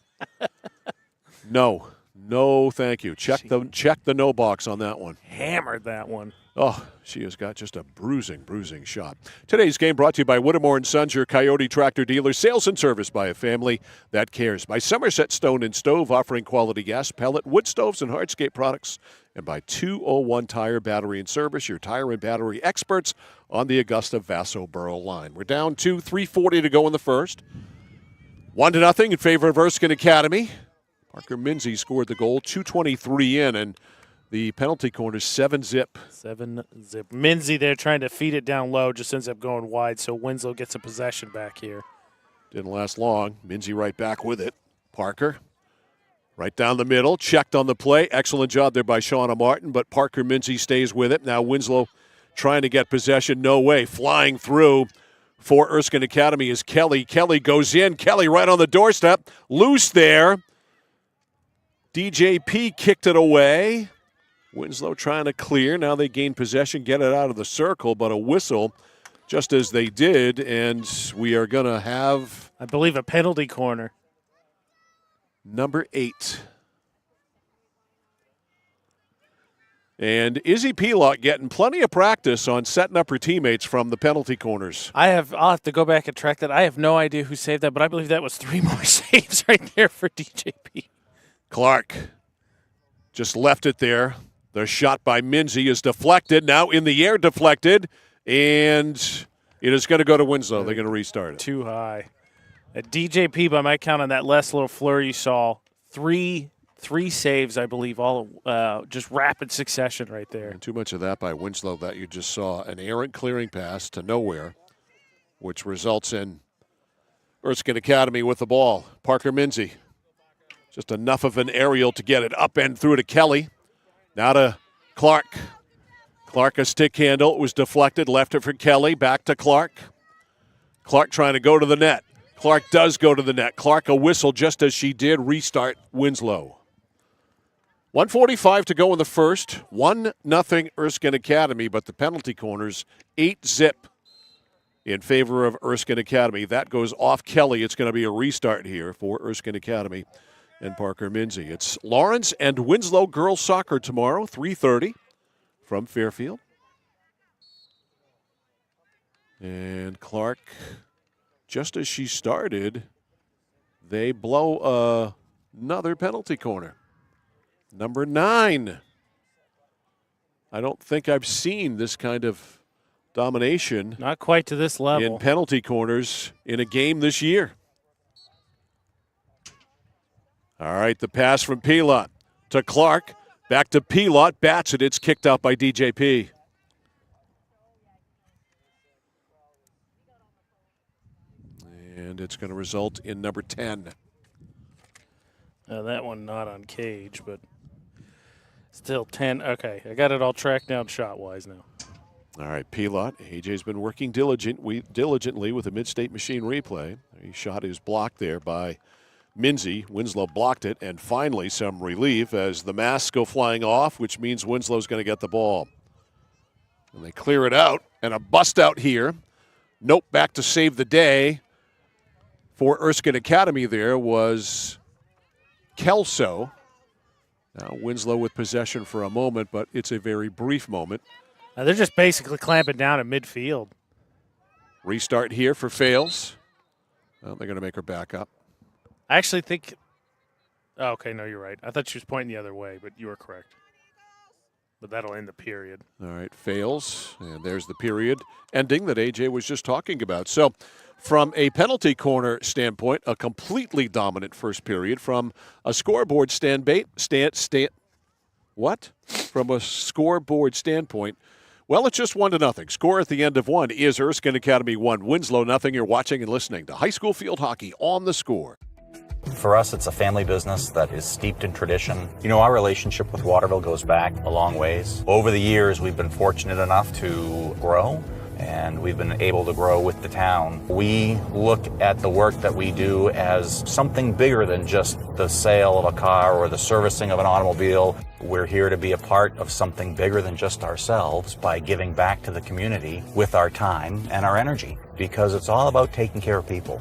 No, thank you. Check the no box on that one. Hammered that one. Oh, she has got just a bruising shot. Today's game brought to you by Whittemore & Sons, your Coyote tractor dealer. Sales and service by a family that cares. By Somerset Stone and Stove, offering quality gas, pellet, wood stoves, and hardscape products. And by 201 Tire Battery and Service, your tire and battery experts on the Augusta-Vaso-Borough line. We're down 3:40 to go in the first. 1-0 in favor of Erskine Academy. Parker Minzy scored the goal, 2:23 in, and the penalty corner 7-zip. 7-zip. Minzy there trying to feed it down low, just ends up going wide, so Winslow gets a possession back here. Didn't last long. Minzy right back with it. Parker right down the middle, checked on the play. Excellent job there by Shauna Martin, but Parker Minzy stays with it. Now Winslow trying to get possession. No way. Flying through for Erskine Academy is Kelly. Kelly goes in. Kelly right on the doorstep. Loose there. DJP kicked it away. Winslow trying to clear. Now they gain possession, get it out of the circle, but a whistle just as they did, and we are going to have, I believe, a penalty corner. Number 8. And Izzy Pelot getting plenty of practice on setting up her teammates from the penalty corners. I'll have to go back and track that. I have no idea who saved that, but I believe that was 3 more saves right there for DJP. Clark just left it there. The shot by Minzy is deflected. Now in the air deflected. And it is going to go to Winslow. They're going to restart it. Too high. At DJP, by my count on that last little flurry you saw, three saves, I believe, all just rapid succession right there. And too much of that by Winslow that you just saw. An errant clearing pass to nowhere, which results in Erskine Academy with the ball. Parker Minzy. Just enough of an aerial to get it up and through to Kelly. Now to Clark. Clark a stick handle. It was deflected. Left it for Kelly. Back to Clark. Clark trying to go to the net. Clark does go to the net. Clark a whistle just as she did restart Winslow. 1:45 to go in the first. 1-0 Erskine Academy, but the penalty corners 8-zip in favor of Erskine Academy. That goes off Kelly. It's going to be a restart here for Erskine Academy and Parker Minzy. It's Lawrence and Winslow girls soccer tomorrow, 3:30 from Fairfield. And Clark, just as she started, they blow another penalty corner. Number 9. I don't think I've seen this kind of domination. Not quite to this level. In penalty corners in a game this year. All right, the pass from Pelot to Clark. Back to Pelot. Bats it. It's kicked out by DJP. And it's going to result in number 10. That one not on cage, but still 10. Okay, I got it all tracked down shot-wise now. All right, Pelot. AJ's been working diligently with a mid-state machine replay. He shot his block there by Minzy. Winslow blocked it, and finally some relief as the masks go flying off, which means Winslow's going to get the ball. And they clear it out, and a bust out here. Nope, back to save the day for Erskine Academy there was Kelso. Now Winslow with possession for a moment, but it's a very brief moment. Now they're just basically clamping down at midfield. Restart here for Fales. Well, they're going to make her back up. I actually think oh, okay, no, you're right. I thought she was pointing the other way, but you were correct. But that'll end the period. All right, Fales, and there's the period ending that AJ was just talking about. So from a penalty corner standpoint, a completely dominant first period. From a scoreboard From a scoreboard standpoint, well, it's just 1-0. Score at the end of one is Erskine Academy 1, Winslow 0. You're watching and listening to high school field hockey on The Score. For us, it's a family business that is steeped in tradition. You know, our relationship with Waterville goes back a long ways. Over the years, we've been fortunate enough to grow, and we've been able to grow with the town. We look at the work that we do as something bigger than just the sale of a car or the servicing of an automobile. We're here to be a part of something bigger than just ourselves by giving back to the community with our time and our energy, because it's all about taking care of people.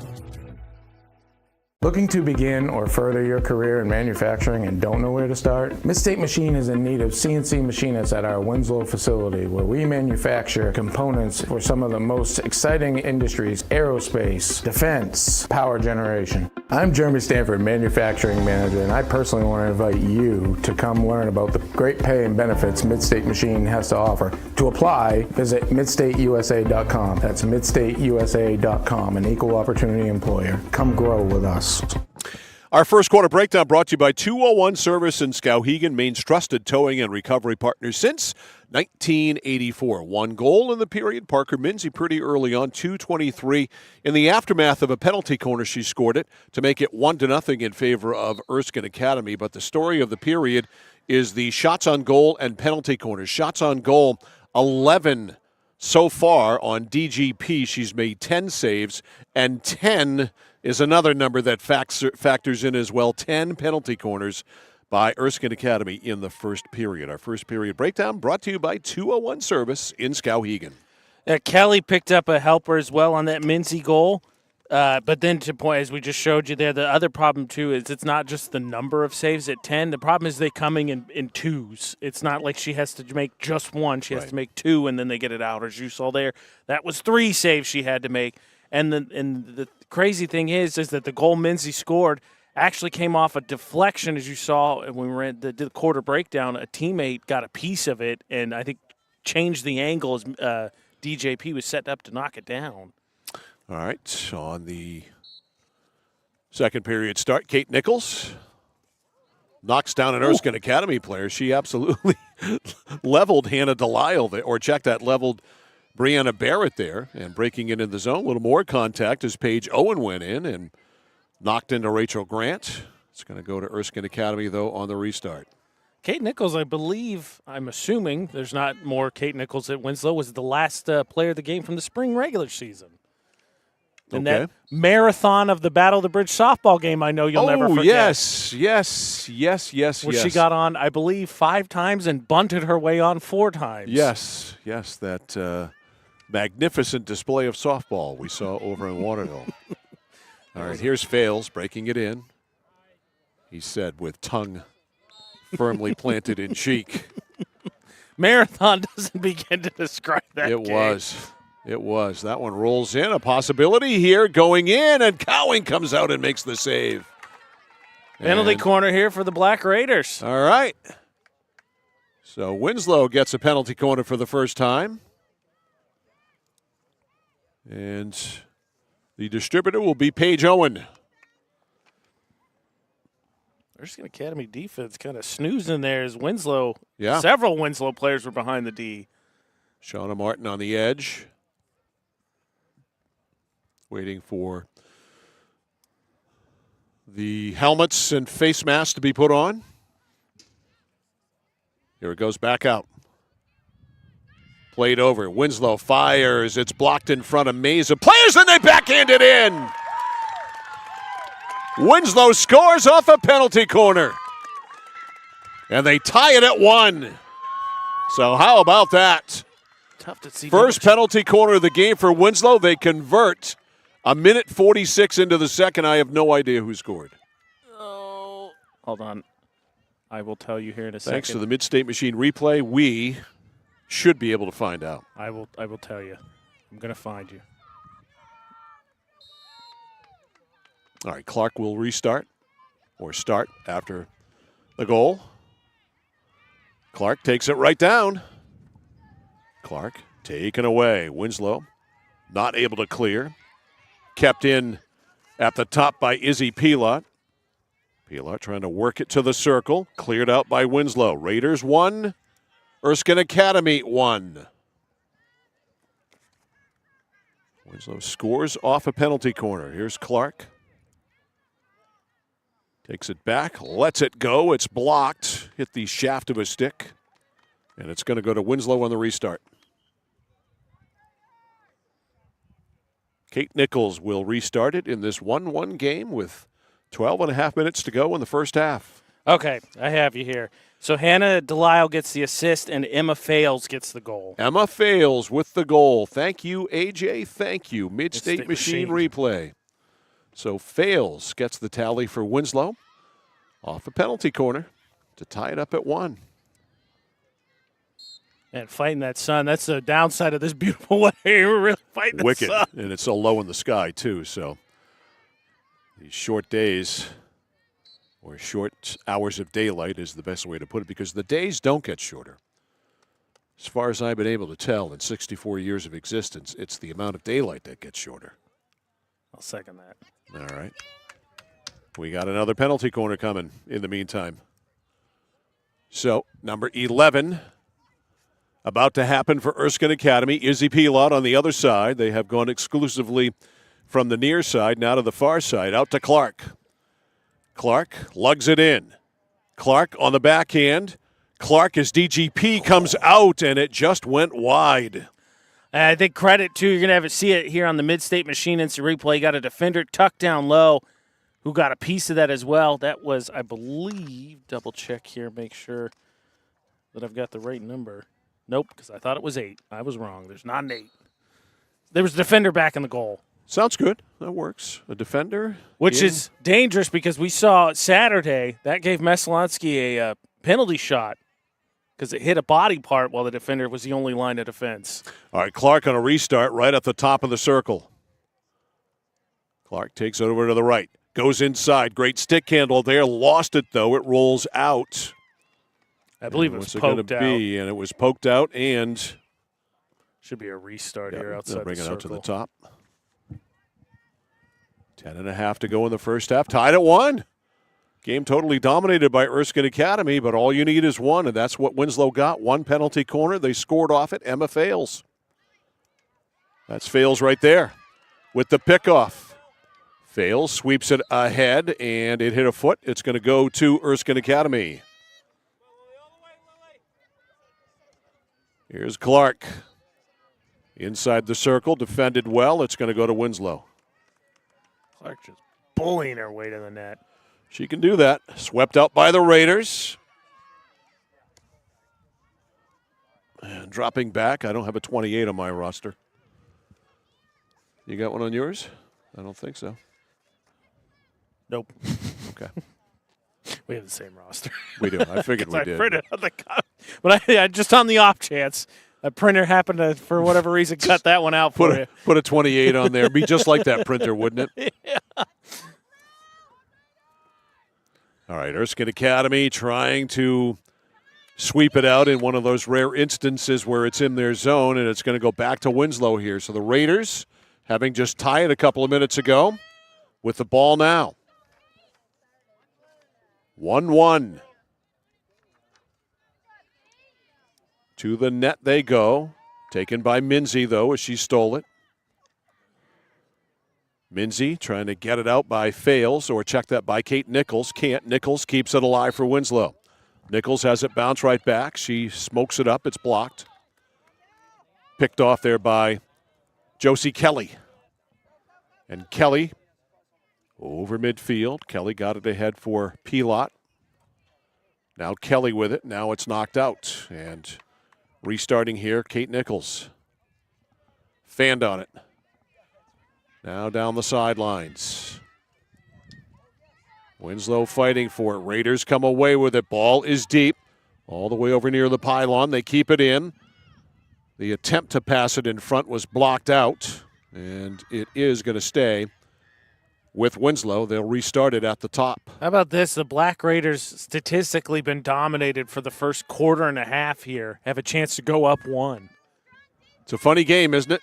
Looking to begin or further your career in manufacturing and don't know where to start? Midstate Machine is in need of CNC machinists at our Winslow facility, where we manufacture components for some of the most exciting industries: aerospace, defense, power generation. I'm Jeremy Stanford, manufacturing manager, and I personally want to invite you to come learn about the great pay and benefits Midstate Machine has to offer. To apply, visit midstateusa.com. That's midstateusa.com, an equal opportunity employer. Come grow with us. Our first quarter breakdown brought to you by 201 Service in Skowhegan, Maine's trusted towing and recovery partner since 1984. One goal in the period. Parker Minzy pretty early on, 2:23. In the aftermath of a penalty corner, she scored it to make it 1-0 in favor of Erskine Academy. But the story of the period is the shots on goal and penalty corners. Shots on goal, 11 so far on DGP. She's made 10 saves, and 10 is another number that factors in as well. 10 penalty corners by Erskine Academy in the first period. Our first period breakdown brought to you by 201 Service in Skowhegan. Kelly picked up a helper as well on that Mincy goal. But then to point, as we just showed you there, the other problem too is it's not just the number of saves at 10. The problem is they coming in twos. It's not like she has to make just one. She has to make two, and then they get it out. As you saw there, that was 3 saves she had to make. And the crazy thing is that the goal Mincy scored actually came off a deflection, as you saw when we were at the quarter breakdown. A teammate got a piece of it, and I think changed the angle as DJP was set up to knock it down. All right, on the second period start, Kate Nichols knocks down an Erskine Academy player. She absolutely leveled Hannah Delisle there, or check that, leveled Brianna Barrett there, and breaking into the zone. A little more contact as Paige Owen went in and knocked into Rachel Grant. It's going to go to Erskine Academy, though, on the restart. Kate Nichols, I'm assuming there's not more Kate Nichols at Winslow, was the last player of the game from the spring regular season. In that marathon of the Battle of the Bridge softball game, I know you'll never forget. Yes. Where she got on, I believe, 5 times and bunted her way on 4 times. Yes, that magnificent display of softball we saw over in Waterville. All right, here's Fales breaking it in. He said with tongue firmly planted in cheek. Marathon doesn't begin to describe that game. It was. That one rolls in. A possibility here going in, and Cowing comes out and makes the save. Penalty corner here for the Black Raiders. All right. So Winslow gets a penalty corner for the first time. And the distributor will be Paige Owen. Erskine Academy defense kind of snoozing there as Winslow. Yeah. Several Winslow players were behind the D. Shauna Martin on the edge. Waiting for the helmets and face masks to be put on. Here it goes back out. Played over. Winslow fires. It's blocked in front of maze of players, and they backhand it in. Winslow scores off a penalty corner. And they tie it at 1. So how about that? Tough to see. First penalty corner of the game for Winslow. They convert A minute 46 into the second. I have no idea who scored. Oh, hold on. I will tell you here in a second. Thanks to the Mid-State Machine replay, we should be able to find out. I will tell you. I'm going to find you. All right, Clark will restart or start after the goal. Clark takes it right down. Clark taken away. Winslow not able to clear. Kept in at the top by Izzy Pilot. Pilot trying to work it to the circle. Cleared out by Winslow. Raiders 1. Erskine Academy 1. Winslow scores off a penalty corner. Here's Clark. Takes it back, lets it go. It's blocked. Hit the shaft of a stick. And it's going to go to Winslow on the restart. Kate Nichols will restart it in this 1-1 game with 12 and a half minutes to go in the first half. Okay, I have you here. So Hannah Delisle gets the assist and Emma Fales gets the goal. Emma Fales with the goal. Thank you, AJ. Thank you. Mid-State Machine replay. So Fales gets the tally for Winslow off a penalty corner to tie it up at 1. And fighting that sun, that's the downside of this beautiful weather. We're really fighting the Wicked. sun. And it's so low in the sky, too. So these short days or short hours of daylight is the best way to put it because the days don't get shorter. As far as I've been able to tell in 64 years of existence, it's the amount of daylight that gets shorter. I'll second that. All right. We got another penalty corner coming in the meantime. So, number 11 about to happen for Erskine Academy. Izzy Pilot on the other side. They have gone exclusively from the near side now to the far side. Out to Clark. Clark lugs it in. Clark on the backhand. Clark as DGP comes out, and it just went wide. I think credit, too, you're going to see it here on the Mid-State Machine instant replay. You got a defender tucked down low who got a piece of that as well. That was, I believe, double check here, make sure that I've got the right number. Nope, because I thought it was 8. I was wrong. There's not an 8. There was a defender back in the goal. Sounds good. That works. A defender. Which is dangerous because we saw Saturday that gave Meslonsky a penalty shot because it hit a body part while the defender was the only line of defense. All right, Clark on a restart right at the top of the circle. Clark takes it over to the right. Goes inside. Great stick handle there. Lost it, though. It rolls out. I believe it was poked out. And it was poked out and should be a restart here outside bring the it circle. out to the top. 10.5 to go in the first half. Tied at 1. Game totally dominated by Erskine Academy, but all you need is 1, and that's what Winslow got. 1 penalty corner. They scored off it. Emma Fales. That's Fales right there with the pickoff. Fales sweeps it ahead, and it hit a foot. It's going to go to Erskine Academy. Here's Clark. Inside the circle, defended well. It's going to go to Winslow. Clark just bullying her way to the net. She can do that. Swept out by the Raiders. And dropping back. I don't have a 28 on my roster. You got one on yours? I don't think so. Nope. Okay. We have the same roster. We do. I figured we did. I printed on the but I just on the off chance, a printer happened to, for whatever reason, cut that one out for you. Put a 28 on there. Be just like that printer, wouldn't it? Yeah. All right, Erskine Academy trying to sweep it out in one of those rare instances where it's in their zone, and it's going to go back to Winslow here. So the Raiders, having just tied a couple of minutes ago, with the ball now. 1-1. To the net they go. Taken by Minzy, though, as she stole it. Minzy trying to get it out by Fales, or check that by Kate Nichols. Can't. Nichols keeps it alive for Winslow. Nichols has it bounce right back. She smokes it up. It's blocked. Picked off there by Josie Kelly. And Kelly over midfield. Kelly got it ahead for Pilot. Now Kelly with it. Now it's knocked out. And restarting here, Kate Nichols. Fanned on it. Now down the sidelines. Winslow fighting for it. Raiders come away with it. Ball is deep. All the way over near the pylon. They keep it in. The attempt to pass it in front was blocked out. And it is going to stay with Winslow. They'll restart it at the top. How about this? The Black Raiders statistically been dominated for the first quarter and a half here. Have a chance to go up one. It's a funny game, isn't it?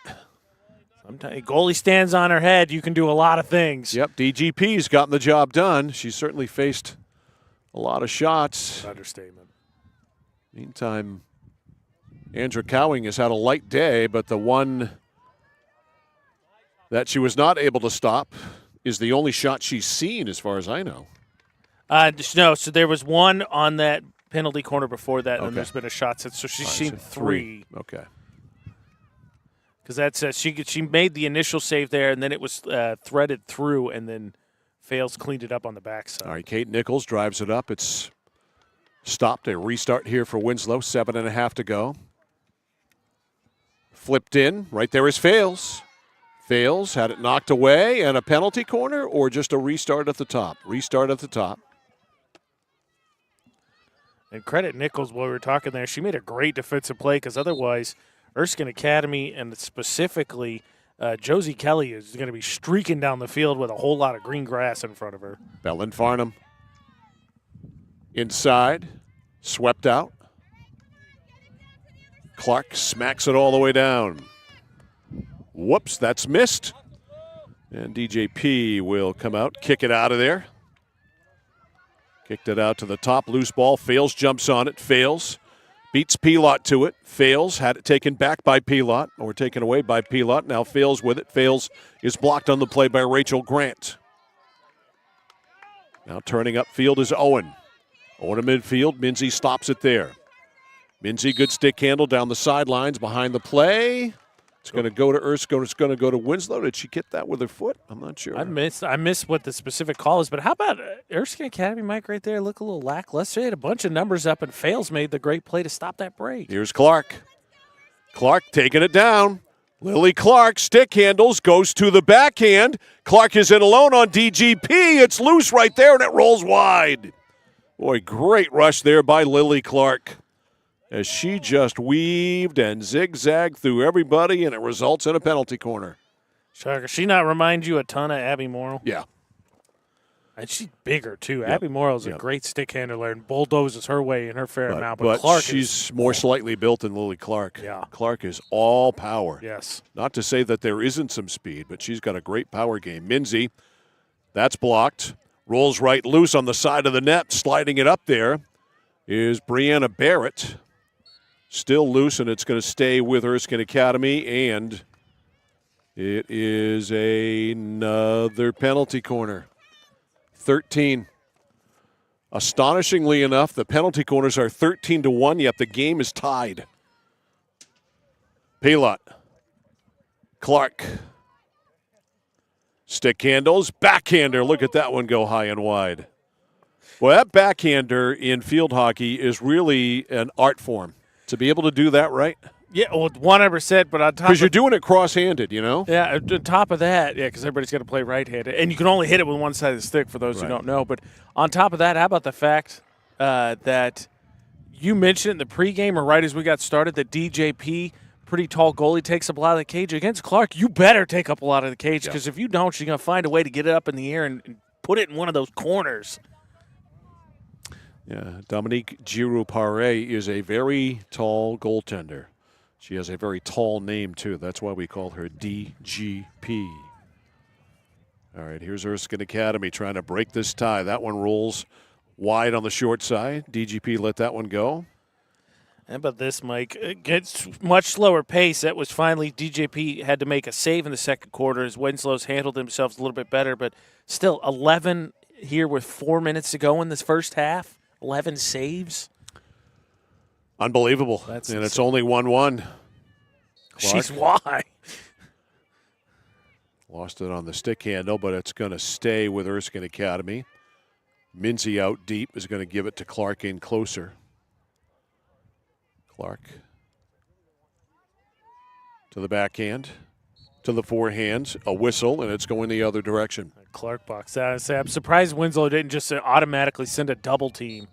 Sometimes goalie stands on her head. You can do a lot of things. Yep, DGP's gotten the job done. She's certainly faced a lot of shots. Understatement. Meantime, Andra Cowing has had a light day, but the one that she was not able to stop is the only shot she's seen, as far as I know. No, so there was one on that penalty corner before that, and Okay. there's been a shot since. So she's seen so three. Okay. Because that's she made the initial save there, and then it was threaded through, and then Fails cleaned it up on the backside. All right, Kate Nichols drives it up. It's stopped. A restart here for Winslow. 7.5 to go. Flipped in. Right there is Fails. Fails had it knocked away, and a penalty corner, or just a restart at the top? Restart at the top. And credit Nichols while we were talking there. She made a great defensive play because otherwise Erskine Academy and specifically Josie Kelly is going to be streaking down the field with a whole lot of green grass in front of her. Bellin Farnham inside, swept out. Clark smacks it all the way down. Whoops, that's missed. And DJP will come out, kick it out of there. Kicked it out to the top, loose ball. Fails, jumps on it, fails. Beats Pelot to it, fails. Had it taken back by Pelot, or taken away by Pelot. Now Fails with it. Fails is blocked on the play by Rachel Grant. Now turning upfield is Owen. Owen to midfield. Minzy stops it there. Minzy, good stick handle down the sidelines behind the play. It's going to go to Erskine. It's going to go to Winslow. Did she get that with her foot? I'm not sure. I missed what the specific call is, but how about Erskine Academy, Mike, right there? Look a little lackluster. They had a bunch of numbers up, and Fails made the great play to stop that break. Here's Clark. Clark taking it down. Lily Clark, stick handles, goes to the backhand. Clark is in alone on DGP. It's loose right there, and it rolls wide. Boy, great rush there by Lily Clark, as she just weaved and zigzagged through everybody, and it results in a penalty corner. Shocker. She not remind you a ton of Abby Morrill? Yeah. And she's bigger, too. Yep. Abby Morrill's a Yep. great stick handler and bulldozes her way in her fair amount. But Clark she's more slightly built than Lily Clark. Yeah. Clark is all power. Yes. Not to say that there isn't some speed, but she's got a great power game. Minzy, that's blocked. Rolls right loose on the side of the net. Sliding it up there is Brianna Barrett. Still loose, and it's going to stay with Erskine Academy, and it is another penalty corner. 13. Astonishingly enough, the penalty corners are 13-1, yet the game is tied. Pelot. Clark. Stick handles. Backhander. Look at that one go high and wide. Well, that backhander in field hockey is really an art form. To be able to do that, right? Yeah, well, 100%, but on top because you're doing it cross-handed, you know? Yeah, on top of that, because everybody's got to play right-handed. And you can only hit it with one side of the stick for those who don't know. But on top of that, how about the fact that you mentioned in the pregame or right as we got started that DJP, pretty tall goalie, takes up a lot of the cage. Against Clark, you better take up a lot of the cage because if you don't, she's going to find a way to get it up in the air and put it in one of those corners. Yeah, Dominique Giroux-Paré is a very tall goaltender. She has a very tall name, too. That's why we call her DGP. All right, here's Erskine Academy trying to break this tie. That one rolls wide on the short side. DGP let that one go. How about this, Mike? It gets much slower pace. That was finally DJP had to make a save in the second quarter as Winslow's handled themselves a little bit better, but still 11 here with 4 minutes to go in this first half. 11 saves. Unbelievable. And it's only 1-1. Jeez, why? Lost it on the stick handle, but it's going to stay with Erskine Academy. Minzy out deep is going to give it to Clark in closer. Clark to the backhand. to the forehand, a whistle, and it's going the other direction. Clark box. I'm surprised Winslow didn't just automatically send a double team.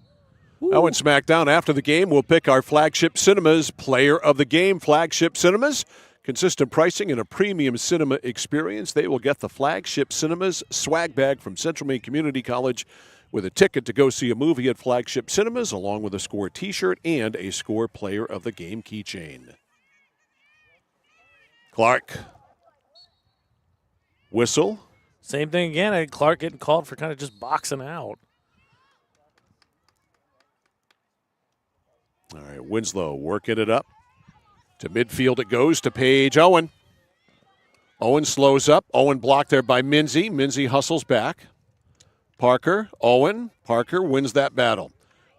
Now in SmackDown after the game, we'll pick our Flagship Cinemas Player of the Game. Flagship Cinemas, consistent pricing and a premium cinema experience. They will get the Flagship Cinemas swag bag from Central Maine Community College with a ticket to go see a movie at Flagship Cinemas, along with a Score t-shirt and a Score Player of the Game keychain. Clark. Whistle. Same thing again. Clark getting called for kind of just boxing out. All right, Winslow working it up. To midfield it goes to Paige Owen. Owen slows up. Owen blocked there by Minzy. Minzy hustles back. Parker, Owen. Parker wins that battle.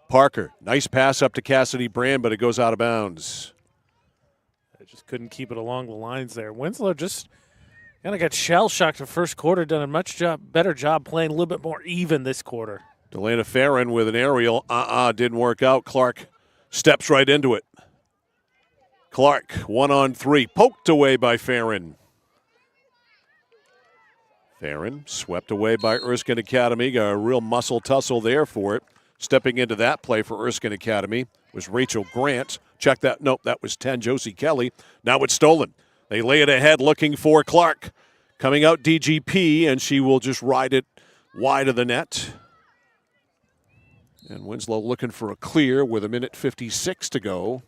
Parker, nice pass up to Cassidy Brand, but it goes out of bounds. I just couldn't keep it along the lines there. Winslow just kind of got shell-shocked the first quarter, done a much better job playing a little bit more even this quarter. Delana Farron with an aerial. Didn't work out. Clark steps right into it. Clark, 1-on-3, poked away by Farron. Farron swept away by Erskine Academy. Got a real muscle tussle there for it. Stepping into that play for Erskine Academy was Rachel Grant. Check that. Nope, that was 10, Josie Kelly. Now it's stolen. They lay it ahead looking for Clark. Coming out DGP, and she will just ride it wide of the net. And Winslow looking for a clear with 1:56 to go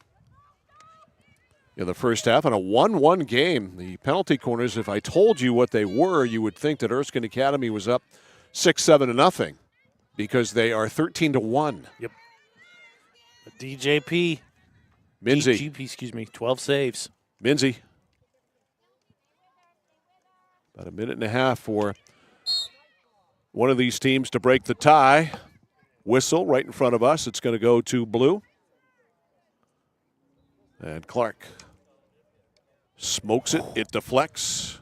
in the first half, and a 1-1 game. The penalty corners, if I told you what they were, you would think that Erskine Academy was up 6-7-0 because they are 13-1. Yep. DJP. Minzy. DGP, 12 saves. Minzy. About a minute and a half for one of these teams to break the tie. Whistle right in front of us. It's going to go to blue. And Clark smokes it. It deflects.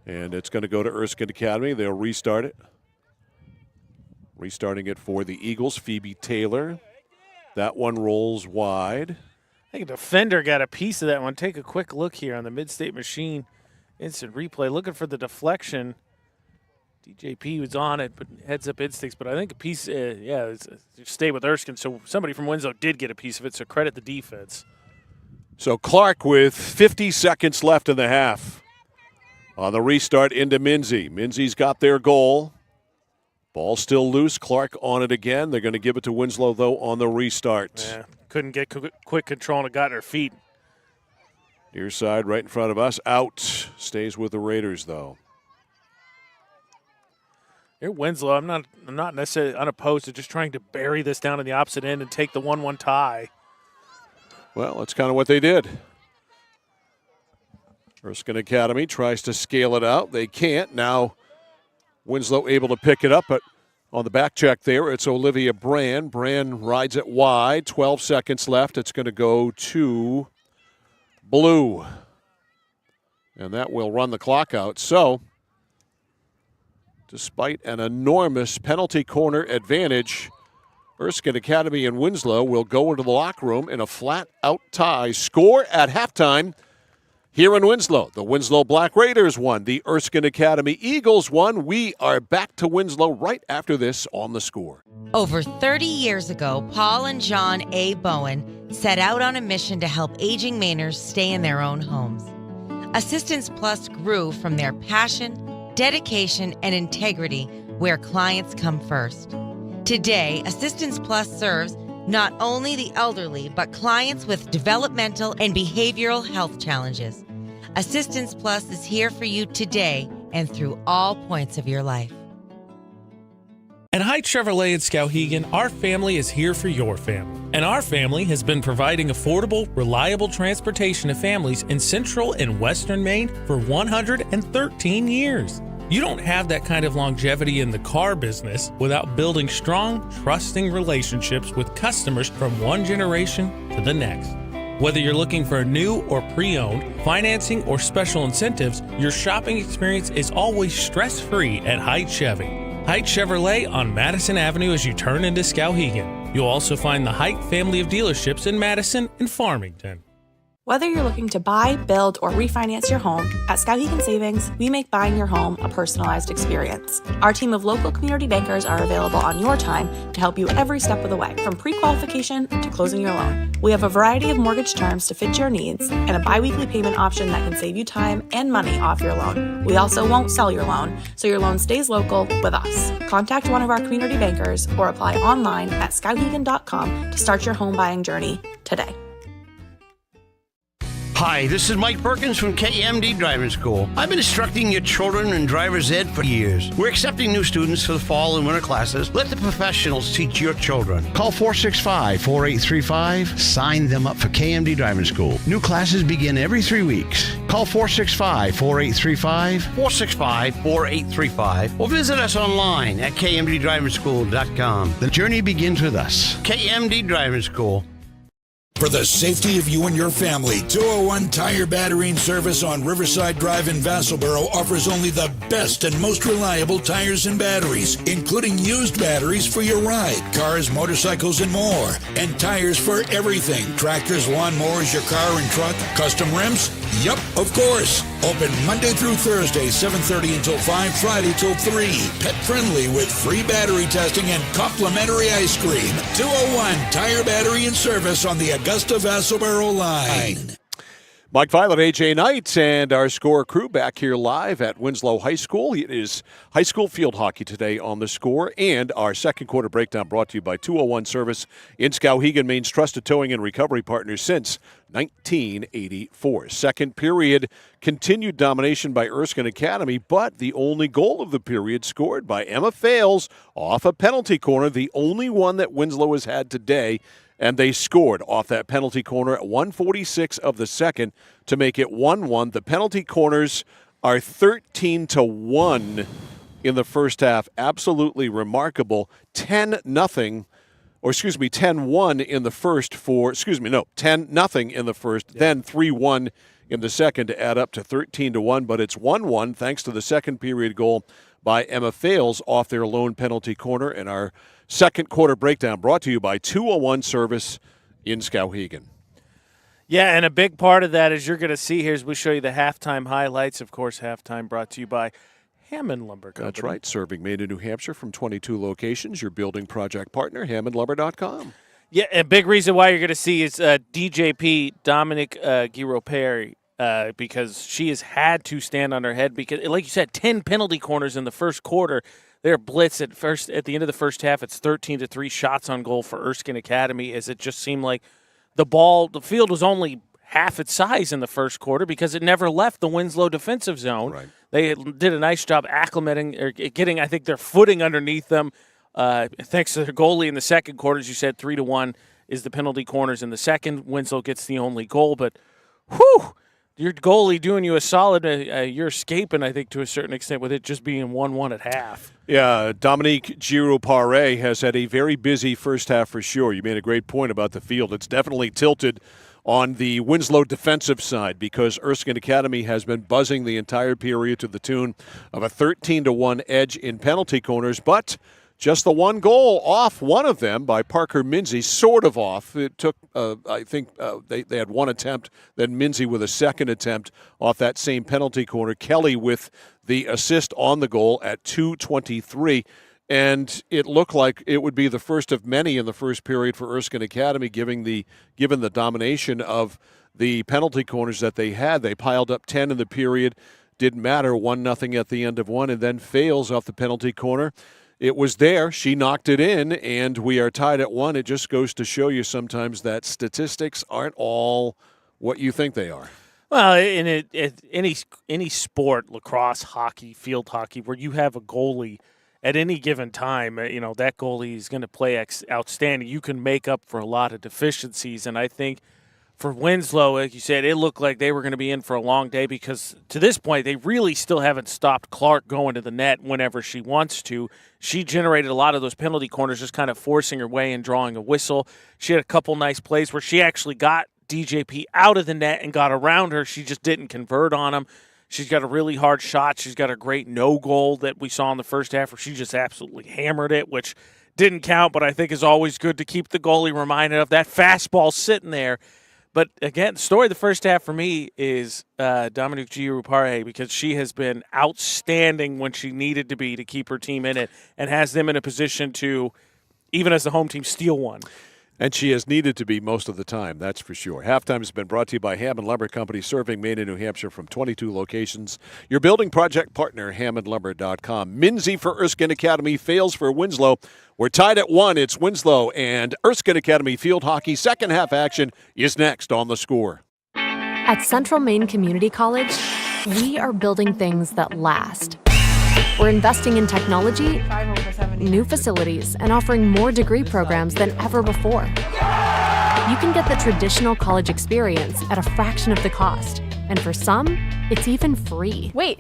And it's going to go to Erskine Academy. They'll restart it. Restarting it for the Eagles. Phoebe Taylor. That one rolls wide. I think a defender got a piece of that one. Take a quick look here on the Mid-State Machine instant replay. Looking for the deflection. DJP was on it, but heads-up instincts. But I think a piece, stay with Erskine. So somebody from Winslow did get a piece of it, so credit the defense. So Clark with 50 seconds left in the half. On the restart into Minzy. Minzy's got their goal. Ball still loose. Clark on it again. They're going to give it to Winslow, though, on the restart. Yeah, couldn't get quick control and it got in her feet. Near side right in front of us. Out. Stays with the Raiders, though. Here, Winslow, I'm not necessarily unopposed to just trying to bury this down in the opposite end and take the 1-1 tie. Well, that's kind of what they did. Erskine Academy tries to scale it out. They can't. Now Winslow able to pick it up, but on the back check there, it's Olivia Brand. Brand rides it wide. 12 seconds left. It's going to go to blue. And that will run the clock out. So, despite an enormous penalty corner advantage, Erskine Academy and Winslow will go into the locker room in a flat-out tie. Score at halftime here in Winslow. The Winslow Black Raiders won. The Erskine Academy Eagles won. We are back to Winslow right after this on The Score. Over 30 years ago, Paul and John A. Bowen set out on a mission to help aging Mainers stay in their own homes. Assistance Plus grew from their passion, dedication, and integrity where clients come first. Today, Assistance Plus serves not only the elderly, but clients with developmental and behavioral health challenges. Assistance Plus is here for you today and through all points of your life. At Hite Chevrolet in Skowhegan, our family is here for your family. And our family has been providing affordable, reliable transportation to families in central and western Maine for 113 years. You don't have that kind of longevity in the car business without building strong, trusting relationships with customers from one generation to the next. Whether you're looking for a new or pre-owned, financing, or special incentives, your shopping experience is always stress-free at Hite Chevy. Hite Chevrolet on Madison Avenue as you turn into Skowhegan. You'll also find the Hite family of dealerships in Madison and Farmington. Whether you're looking to buy, build, or refinance your home, at Skowhegan Savings, we make buying your home a personalized experience. Our team of local community bankers are available on your time to help you every step of the way, from pre-qualification to closing your loan. We have a variety of mortgage terms to fit your needs and a biweekly payment option that can save you time and money off your loan. We also won't sell your loan, so your loan stays local with us. Contact one of our community bankers or apply online at skowhegan.com to start your home buying journey today. Hi, this is Mike Perkins from KMD Driving School. I've been instructing your children in driver's ed for years. We're accepting new students for the fall and winter classes. Let the professionals teach your children. Call 465-4835. Sign them up for KMD Driving School. New classes begin every 3 weeks. Call 465-4835, 465-4835, or visit us online at kmddrivingschool.com. The journey begins with us. KMD Driving School. For the safety of you and your family, 201 Tire Battery and Service on Riverside Drive in Vassalboro offers only the best and most reliable tires and batteries, including used batteries for your ride, cars, motorcycles, and more. And tires for everything. Tractors, lawnmowers, your car and truck, custom rims? Yep, of course. Open Monday through Thursday, 7:30 until 5, Friday till 3. Pet friendly with free battery testing and complimentary ice cream. 201 Tire Battery and Service on the Augusta Vassalboro line. Mike Violet, AJ Knight, and our Score crew back here live at Winslow High School. It is high school field hockey today on the Score, and our second quarter breakdown brought to you by 201 Service in Skowhegan, Maine's trusted towing and recovery partner since 1984. Second period, continued domination by Erskine Academy, but the only goal of the period scored by Emma Fales off a penalty corner, the only one that Winslow has had today. And they scored off that penalty corner at 1:46 of the second to make it 1-1. The penalty corners are 13-1 in the first half. Absolutely remarkable. 10-1 in the first 10-0 in the first, then 3-1 in the second to add up to 13-1. But it's 1-1 thanks to the second period goal by Emma Fales off their lone penalty corner. And our second quarter breakdown brought to you by 201 Service in Skowhegan. Yeah, and a big part of that, as you're going to see here, as we show you the halftime highlights. Of course, halftime brought to you by Hammond Lumber Company. That's right, serving Maine and New Hampshire from 22 locations. Your building project partner, hammondlumber.com. Yeah, a big reason why you're going to see is DJP, Dominic Giroperri, because she has had to stand on her head because, like you said, 10 penalty corners in the first quarter. They're blitz at the end of the first half. It's 13-3 shots on goal for Erskine Academy, as it just seemed like the field was only half its size in the first quarter because it never left the Winslow defensive zone. Right. They did a nice job acclimating or getting, I think, their footing underneath them. Thanks to their goalie in the second quarter, as you said, 3-1 is the penalty corners in the second. Winslow gets the only goal, but whew, your goalie doing you a solid. You're escaping, I think, to a certain extent with it just being 1-1 at half. Yeah, Dominique Giroux-Paré has had a very busy first half for sure. You made a great point about the field. It's definitely tilted on the Winslow defensive side because Erskine Academy has been buzzing the entire period to the tune of a 13-1 edge in penalty corners, but just the one goal off one of them by Parker Minzy, sort of off. It took, I think, they had one attempt, then Minzy with a second attempt off that same penalty corner. Kelly with the assist on the goal at 2:23. And it looked like it would be the first of many in the first period for Erskine Academy, given the domination of the penalty corners that they had. They piled up 10 in the period. Didn't matter, 1-0 at the end of one, and then fails off the penalty corner. It was there. She knocked it in, and we are tied at 1. It just goes to show you sometimes that statistics aren't all what you think they are. Well, in any sport, lacrosse, hockey, field hockey, where you have a goalie at any given time, that goalie is going to play outstanding. You can make up for a lot of deficiencies, and I think for Winslow, like you said, it looked like they were going to be in for a long day because to this point, they really still haven't stopped Clark going to the net whenever she wants to. She generated a lot of those penalty corners, just kind of forcing her way and drawing a whistle. She had a couple nice plays where she actually got DJP out of the net and got around her. She just didn't convert on them. She's got a really hard shot. She's got a great no goal that we saw in the first half where she just absolutely hammered it, which didn't count, but I think is always good to keep the goalie reminded of that fastball sitting there. But again, story of the first half for me is Dominique Giroux-Paré, because she has been outstanding when she needed to be to keep her team in it and has them in a position to, even as the home team, steal one. And she has needed to be most of the time, that's for sure. Halftime has been brought to you by Hammond Lumber Company, serving Maine and New Hampshire from 22 locations. Your building project partner, hammondlumber.com. Minzy for Erskine Academy fails for Winslow. We're tied at 1. It's Winslow and Erskine Academy field hockey. Second half action is next on The Score. At Central Maine Community College, we are building things that last. We're investing in technology, new facilities, and offering more degree programs than ever before. You can get the traditional college experience at a fraction of the cost. And for some, it's even free. Wait,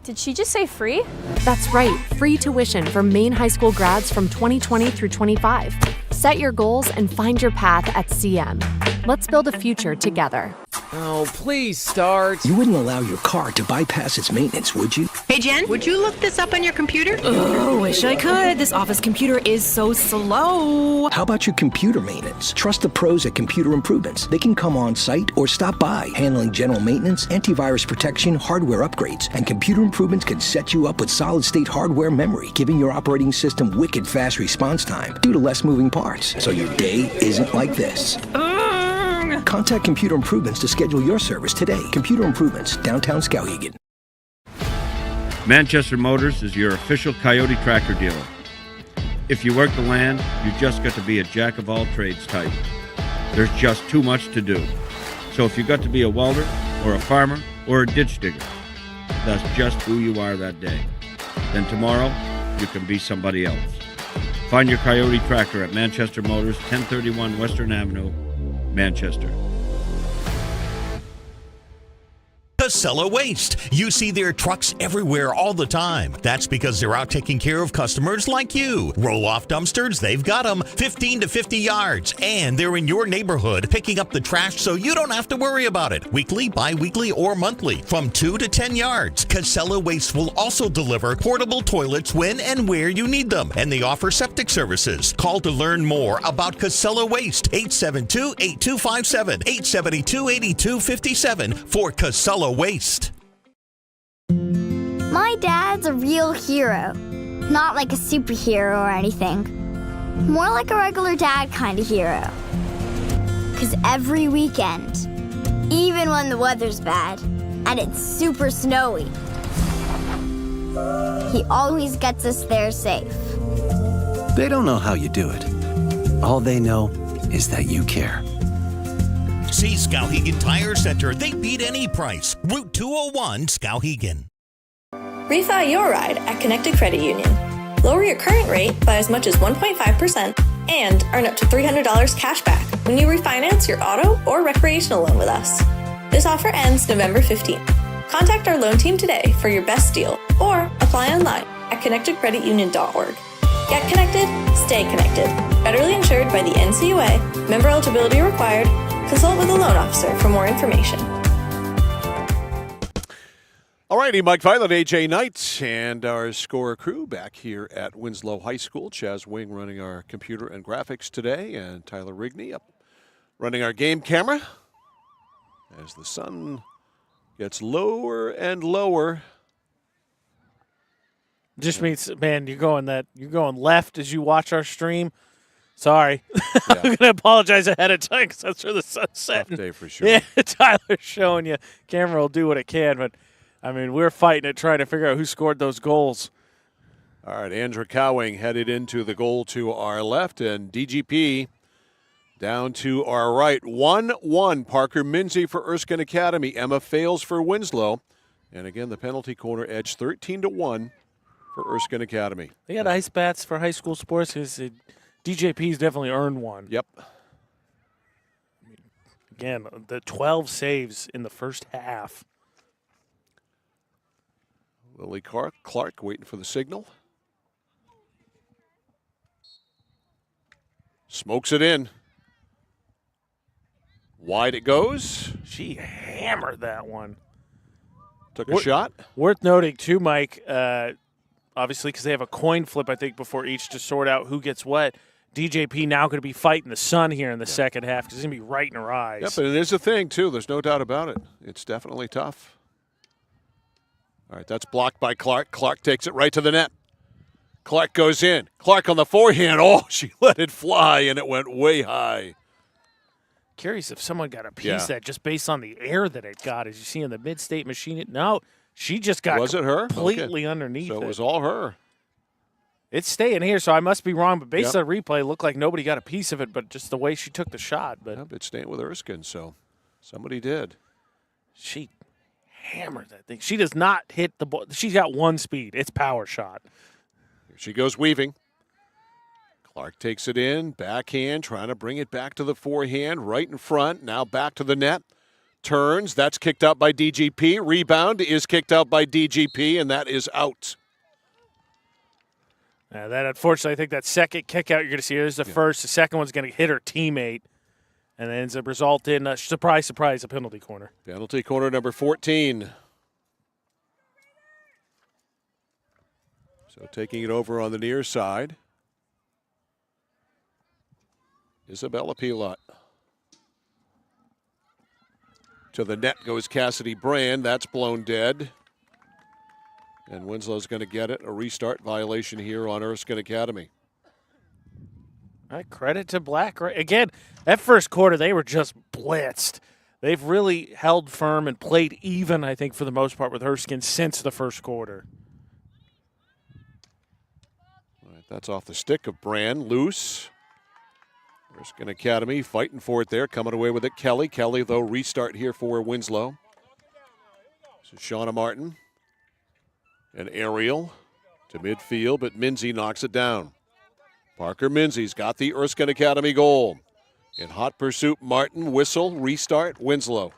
did she just say free? That's right, free tuition for Maine high school grads from 2020 through 25. Set your goals and find your path at CM. Let's build a future together. Oh, please start. You wouldn't allow your car to bypass its maintenance, would you? Hey, Jen, would you look this up on your computer? Oh, wish I could. This office computer is so slow. How about your computer maintenance? Trust the pros at Computer Improvements. They can come on site or stop by, handling general maintenance, antivirus protection, hardware upgrades. And Computer Improvements can set you up with solid-state hardware memory, giving your operating system wicked fast response time due to less moving parts. So your day isn't like this. Contact Computer Improvements to schedule your service today. Computer Improvements, downtown Skowhegan. Manchester Motors is your official Coyote tractor dealer. If you work the land, you just got to be a jack-of-all-trades type. There's just too much to do. So if you got to be a welder, or a farmer, or a ditch digger, that's just who you are that day. Then tomorrow, you can be somebody else. Find your Coyote tractor at Manchester Motors, 1031 Western Avenue, Manchester. Casella Waste. You see their trucks everywhere all the time. That's because they're out taking care of customers like you. Roll-off dumpsters, they've got them 15 to 50 yards. And they're in your neighborhood picking up the trash so you don't have to worry about it. Weekly, bi-weekly, or monthly from 2 to 10 yards. Casella Waste will also deliver portable toilets when and where you need them. And they offer septic services. Call to learn more about Casella Waste. 872-8257, 872-8257 for Casella Waste. My dad's a real hero. Not like a superhero or anything. More like a regular dad kind of hero. 'Cause every weekend, even when the weather's bad and it's super snowy, he always gets us there safe. They don't know how you do it. All they know is that you care. See Skowhegan Tire Center. They beat any price. Route 201, Skowhegan. Refi your ride at Connected Credit Union. Lower your current rate by as much as 1.5% and earn up to $300 cash back when you refinance your auto or recreational loan with us. This offer ends November 15th. Contact our loan team today for your best deal or apply online at connectedcreditunion.org. Get connected, stay connected. Federally insured by the NCUA. Member eligibility required. Consult with a loan officer for more information. All righty, Mike Violet, AJ Knight, and our Score crew back here at Winslow High School. Chaz Wing running our computer and graphics today, and Tyler Rigney up running our game camera as the sun gets lower and lower. Just means, man, you're going left as you watch our stream. Sorry. Yeah. I'm going to apologize ahead of time because that's where the sun's setting. Tough day for sure. Yeah, Tyler's showing you. Camera will do what it can, but, I mean, we're fighting it, trying to figure out who scored those goals. All right, Andrew Cowing headed into the goal to our left, and DGP down to our right. 1-1, Parker Minzy for Erskine Academy. Emma fails for Winslow. And again, the penalty corner edge 13-1 for Erskine Academy. They got ice bats for high school sports because DJP's definitely earned one. Yep. Again, the 12 saves in the first half. Lily Clark waiting for the signal. Smokes it in. Wide it goes. She hammered that one. Took a shot. Worth noting, too, Mike, obviously because they have a coin flip, I think, before each to sort out who gets what. DJP now going to be fighting the sun here in the second half because he's going to be right in her eyes. Yep, and it is a thing, too. There's no doubt about it. It's definitely tough. All right, that's blocked by Clark. Clark takes it right to the net. Clark goes in. Clark on the forehand. Oh, she let it fly, and it went way high. Curious if someone got a piece of that just based on the air that it got. As you see in the mid-state machine, no, she just got Was it her? completely underneath So it. it was all her. It's staying here, so I must be wrong. But based on the replay, it looked like nobody got a piece of it, but just the way she took the shot. But Yep, it's staying with Erskine, so somebody did. she hammered that thing. She does not hit the ball. She's got one speed. It's power shot. Here she goes weaving. Clark takes it in, backhand, trying to bring it back to the forehand, right in front. Now back to the net. Turns. That's kicked out by DGP. Rebound is kicked out by DGP, and that is out. That unfortunately, I think that second kick out you're going to see. Here's the first. The second one's going to hit her teammate, and then ends up result in surprise, a penalty corner. Penalty corner number 14. So taking it over on the near side, Isabella Pilot. To the net goes Cassidy Brand. That's blown dead. And Winslow's going to get it. A restart violation here on Erskine Academy. All right, credit to Black. Again, that first quarter, they were just blitzed. They've really held firm and played even, I think, for the most part with Erskine since the first quarter. All right, that's off the stick of Brand. Loose. Erskine Academy fighting for it there. Coming away with it, Kelly. Kelly, though, restart here for Winslow. So Shauna Martin. An aerial to midfield, but Minzy knocks it down. Parker Minzy's got the Erskine Academy goal. In hot pursuit, Martin, whistle, restart, Winslow.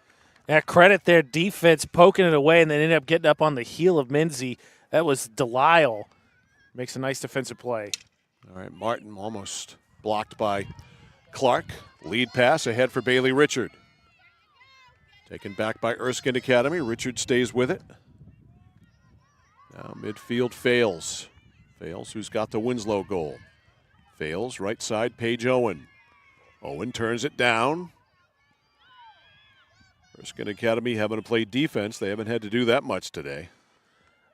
Yeah, credit their defense poking it away and then ended up getting up on the heel of Minzy. That was Delisle. Makes a nice defensive play. All right, Martin almost blocked by Clark. Lead pass ahead for Bailey Richard. Taken back by Erskine Academy. Richard stays with it. Now midfield fails. Fails, who's got the Winslow goal. Fails, right side, Paige Owen. Owen turns it down. Erskine Academy having to play defense. They haven't had to do that much today.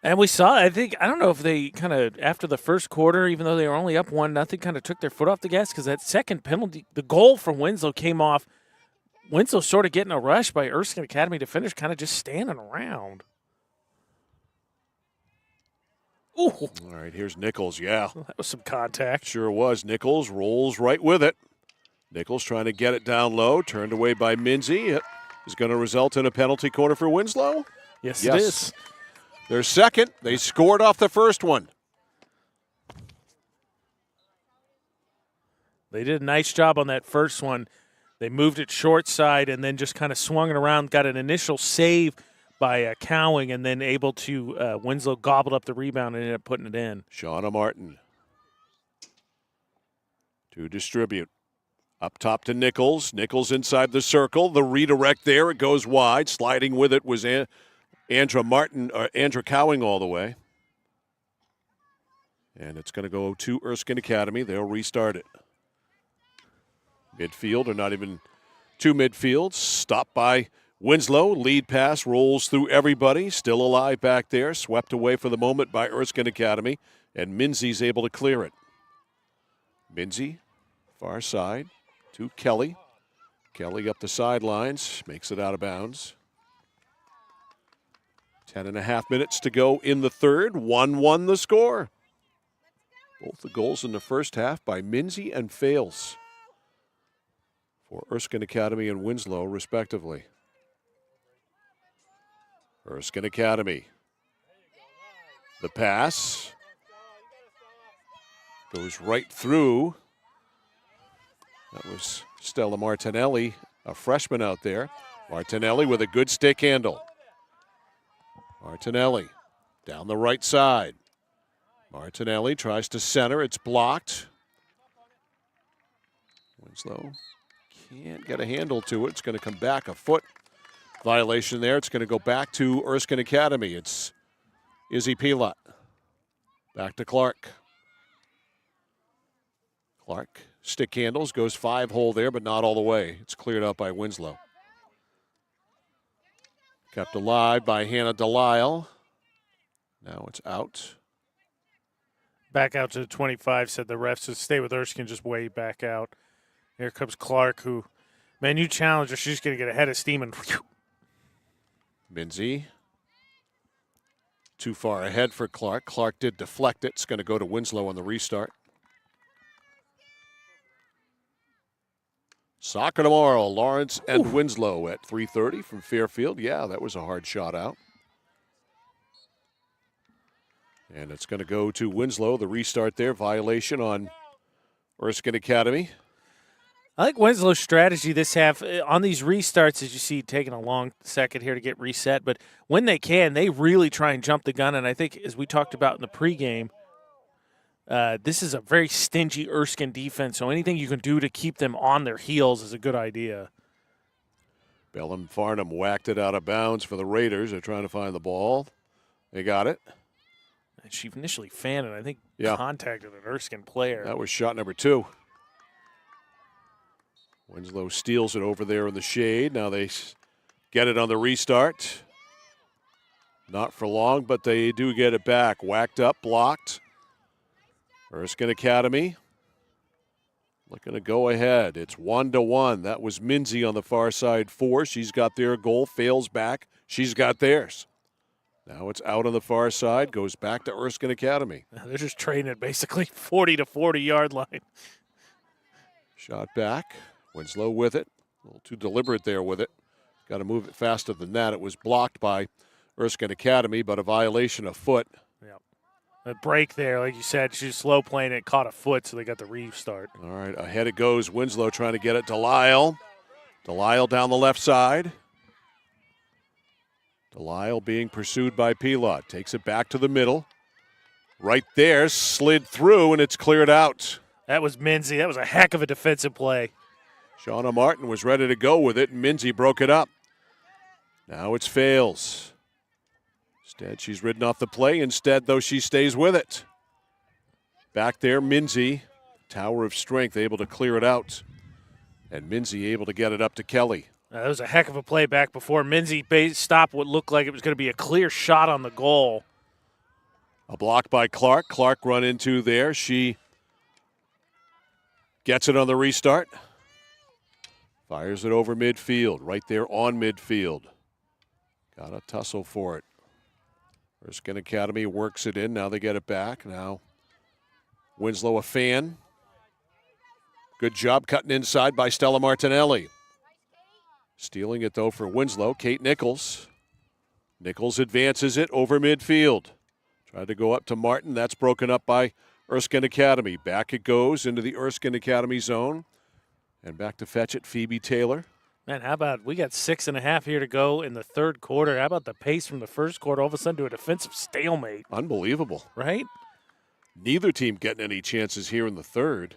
And we saw, I don't know if they kind of, after the first quarter, even though they were only up 1-0, kind of took their foot off the gas because that second penalty, the goal from Winslow came off. Winslow sort of getting a rush by Erskine Academy defenders, kind of just standing around. Ooh. All right, here's Nichols, yeah. That was some contact. Sure was. Nichols rolls right with it. Nichols trying to get it down low, turned away by Minzy. It is going to result in a penalty corner for Winslow. Yes, it is. Their second. They scored off the first one. They did a nice job on that first one. They moved it short side and then just kind of swung it around, got an initial save by Cowing, and then able to, Winslow gobbled up the rebound and ended up putting it in. Shauna Martin to distribute. Up top to Nichols. Nichols inside the circle. The redirect there. It goes wide. Sliding with it was Andra Cowing all the way. And it's going to go to Erskine Academy. They'll restart it. Midfield, or not even two midfields. Stopped by Winslow. Lead pass rolls through everybody. Still alive back there. Swept away for the moment by Erskine Academy. And Minzy's able to clear it. Minzy, far side to Kelly. Kelly up the sidelines. Makes it out of bounds. 10.5 minutes to go in the third. 1-1 the score. Both the goals in the first half by Minzy and Fales for Erskine Academy and Winslow, respectively. Erskine Academy. The pass goes right through. That was Stella Martinelli, a freshman out there. Martinelli with a good stick handle. Martinelli down the right side. Martinelli tries to center. It's blocked. Winslow can't get a handle to it. It's going to come back a foot. Violation there. It's going to go back to Erskine Academy. It's Izzy Pilot. Back to Clark. Clark Stick handles, goes 5-hole there, but not all the way. It's cleared out by Winslow. Kept alive by Hannah Delisle. Now it's out. Back out to the 25, said the refs to stay with Erskine, just way back out. Here comes Clark, who, man, you challenge her. She's going to get ahead of steam. And Minzy. Too far ahead for Clark. Clark did deflect it. It's going to go to Winslow on the restart. Soccer tomorrow. Lawrence and Winslow at 3:30 from Fairfield. Yeah, that was a hard shot out. And it's going to go to Winslow. The restart there. Violation on Erskine Academy. I like Winslow's strategy this half on these restarts, as you see, taking a long second here to get reset. But when they can, they really try and jump the gun. And I think, as we talked about in the pregame, this is a very stingy Erskine defense. So anything you can do to keep them on their heels is a good idea. Bellum Farnham whacked it out of bounds for the Raiders. They're trying to find the ball. They got it. And she initially fanned it. I think Yeah. contacted an Erskine player. That was shot number 2. Winslow steals it over there in the shade. Now they get it on the restart. Not for long, but they do get it back. Whacked up, blocked. Erskine Academy looking to go ahead. It's 1-1. That was Minzy on the far side 4. She's got their goal, fails back. She's got theirs. Now it's out on the far side, goes back to Erskine Academy. They're just trading it basically 40 to 40-yard line. Shot back. Winslow with it. A little too deliberate there with it. Got to move it faster than that. It was blocked by Erskine Academy, but a violation of foot. Yep. A break there, like you said. She's slow playing it, caught a foot, so they got the restart. All right, ahead it goes. Winslow trying to get it. Delisle. Delisle down the left side. Delisle being pursued by Pilot. Takes it back to the middle. Right there, slid through, and it's cleared out. That was Minzy. That was a heck of a defensive play. Shauna Martin was ready to go with it, and Minzy broke it up. Now it's Fails. Instead, she's ridden off the play. Instead, though, she stays with it. Back there, Minzy, tower of strength, able to clear it out. And Minzy able to get it up to Kelly. That was a heck of a play back before. Minzy stopped what looked like it was going to be a clear shot on the goal. A block by Clark. Clark run into there. She gets it on the restart. Fires it over midfield, right there on midfield. Got a tussle for it. Erskine Academy works it in. Now they get it back. Now Winslow a fan. Good job cutting inside by Stella Martinelli. Stealing it, though, for Winslow. Kate Nichols. Nichols advances it over midfield. Tried to go up to Martin. That's broken up by Erskine Academy. Back it goes into the Erskine Academy zone. And back to fetch it, Phoebe Taylor. Man, how about we got 6.5 here to go in the third quarter. How about the pace from the first quarter all of a sudden to a defensive stalemate? Unbelievable. Right? Neither team getting any chances here in the third.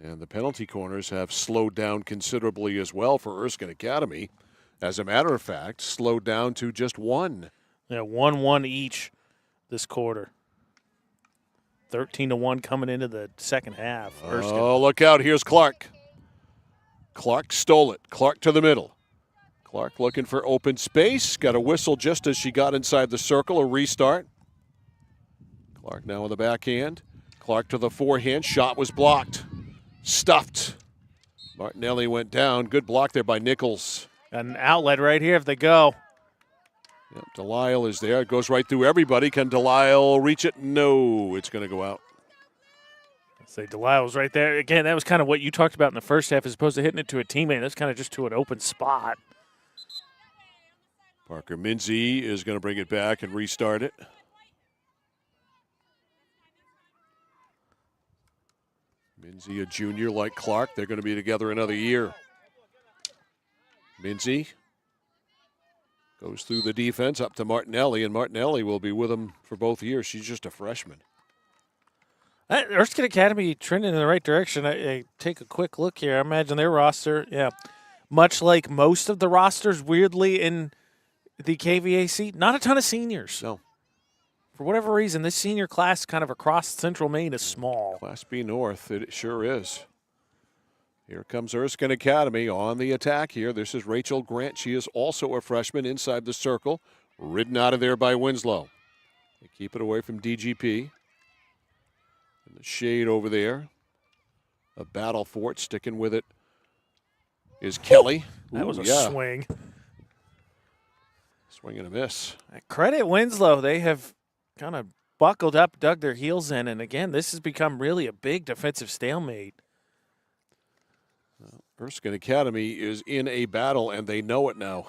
And the penalty corners have slowed down considerably as well for Erskine Academy. As a matter of fact, slowed down to just 1. Yeah, 1-1 each this quarter. 13-1 coming into the second half. Erskine. Oh, look out. Here's Clark. Clark stole it. Clark to the middle. Clark looking for open space. Got a whistle just as she got inside the circle. A restart. Clark now on the backhand. Clark to the forehand. Shot was blocked. Stuffed. Martinelli went down. Good block there by Nichols. An outlet right here if they go. Yep, Delisle is there. It goes right through everybody. Can Delisle reach it? No, it's going to go out. Say Delisle was right there. Again, that was kind of what you talked about in the first half as opposed to hitting it to a teammate. That's kind of just to an open spot. Parker Minzy is going to bring it back and restart it. Minzy, a junior like Clark. They're going to be together another year. Minzy goes through the defense up to Martinelli, and Martinelli will be with him for both years. She's just a freshman. Erskine Academy trending in the right direction. I take a quick look here. I imagine their roster, much like most of the rosters, weirdly, in the KVAC, not a ton of seniors. No. For whatever reason, this senior class kind of across Central Maine is small. Class B North, it sure is. Here comes Erskine Academy on the attack here. This is Rachel Grant. She is also a freshman inside the circle. Ridden out of there by Winslow. They keep it away from DGP. In the shade over there. A battle for it. Sticking with it is Kelly. That was a swing. Swing and a miss. Credit Winslow. They have kind of buckled up, dug their heels in, and again, this has become really a big defensive stalemate. Erskine Academy is in a battle, and they know it now.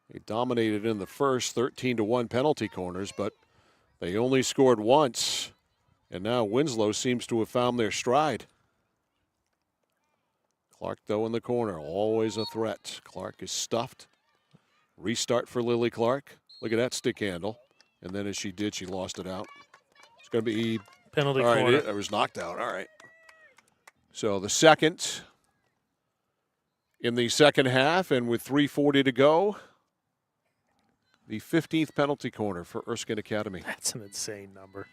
They dominated in the first 13-1 penalty corners, but they only scored once, and now Winslow seems to have found their stride. Clark, though, in the corner, always a threat. Clark is stuffed. Restart for Lily Clark. Look at that stick handle. And then as she did, she lost it out. It's going to be penalty corner. All right, it was knocked out. All right. So the second in the second half, and with 3:40 to go, the 15th penalty corner for Erskine Academy. That's an insane number.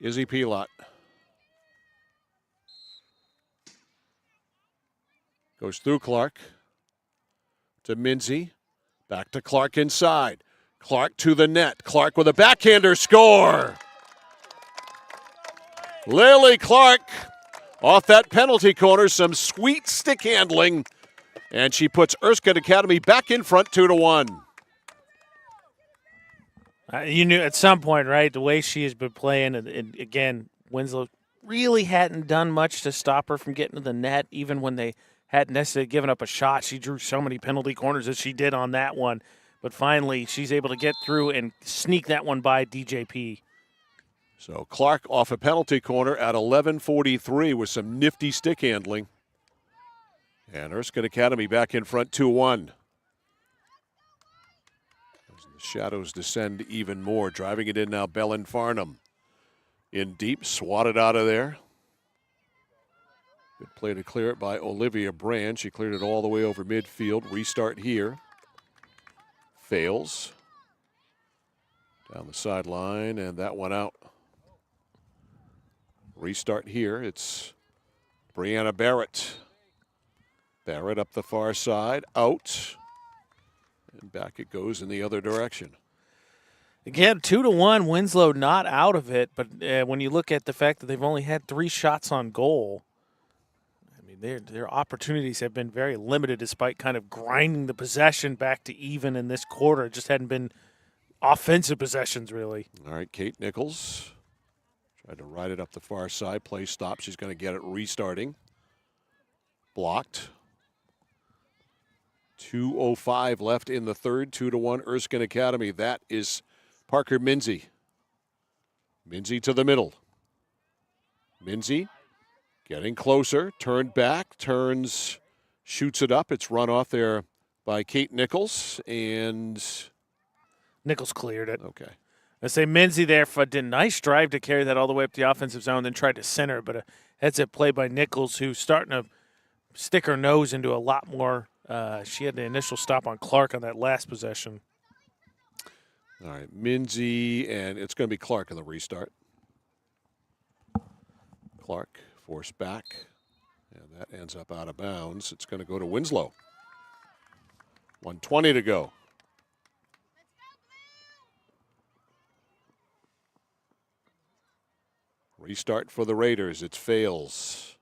Izzy Pilot. Goes through Clark to Minzy. Back to Clark inside. Clark to the net. Clark with a backhander score. Lily Clark off that penalty corner. Some sweet stick handling. And she puts Erskine Academy back in front 2-1. You knew at some point, right, the way she has been playing, and again, Winslow really hadn't done much to stop her from getting to the net, even when they hadn't necessarily given up a shot. She drew so many penalty corners as she did on that one. But finally, she's able to get through and sneak that one by DJP. So Clark off a penalty corner at 11:43 with some nifty stick handling. And Erskine Academy back in front 2-1. As the shadows descend even more. Driving it in now, Belen Farnham. In deep, swatted out of there. Good play to clear it by Olivia Brand. She cleared it all the way over midfield. Restart here. Fails. Down the sideline, and that one out. Restart here. It's Brianna Barrett. Barrett up the far side. Out. And back it goes in the other direction. Again, 2-1. Winslow not out of it, but when you look at the fact that they've only had 3 shots on goal, their opportunities have been very limited despite kind of grinding the possession back to even in this quarter. It just hadn't been offensive possessions, really. All right, Kate Nichols tried to ride it up the far side. Play stop. She's going to get it restarting. Blocked. 2:05 left in the third. 2-1 Erskine Academy. That is Parker Minzy. Minzy to the middle. Minzy. Getting closer, turned back, turns, shoots it up. It's run off there by Kate Nichols, and Nichols cleared it. Okay. I say Minzy there did a nice drive to carry that all the way up the offensive zone, then tried to center, but a heads-up play by Nichols, who's starting to stick her nose into a lot more. She had the initial stop on Clark on that last possession. All right, Minzy, and it's going to be Clark in the restart. Clark. Force back, and that ends up out of bounds. It's going to go to Winslow. 1:20 to go. Restart for the Raiders. It's Fales.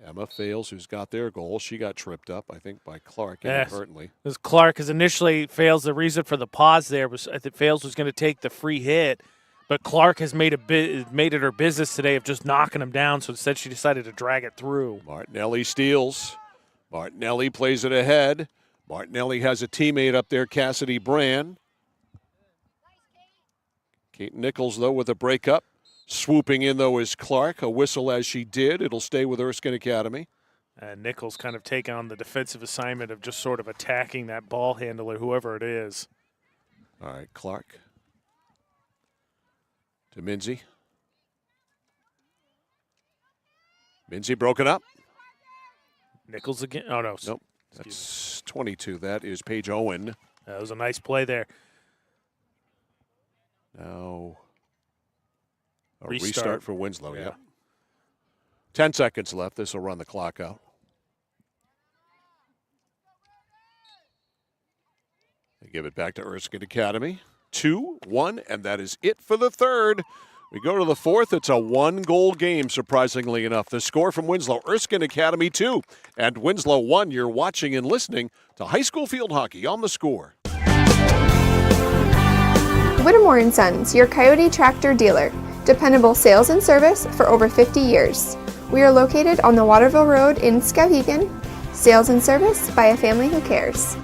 Emma Fales, who's got their goal. She got tripped up, I think, by Clark inadvertently. As Clark, as initially Fales, the reason for the pause there was I think Fales was going to take the free hit. But Clark has made it her business today of just knocking him down, so instead she decided to drag it through. Martinelli steals. Martinelli plays it ahead. Martinelli has a teammate up there, Cassidy Brand. Kate Nichols, though, with a breakup. Swooping in, though, is Clark. A whistle as she did. It'll stay with Erskine Academy. Nichols kind of taking on the defensive assignment of just sort of attacking that ball handler, whoever it is. All right, Clark. To Minzy. Minzy broken up. Nichols again. Oh, no. Nope. That's 22. That is Paige Owen. That was a nice play there. Now a Restart. restart for Winslow, yep. 10 seconds left. This will run the clock out. They give it back to Erskine Academy. 2-1, and that is it for the third. We go to the fourth. It's a one-goal game, surprisingly enough. The score from Winslow, Erskine Academy 2 and Winslow 1. You're watching and listening to high school field hockey on The Score. Whittemore & Sons, your Coyote tractor dealer. Dependable sales and service for over 50 years. We are located on the Waterville Road in Skowhegan. Sales and service by a family who cares.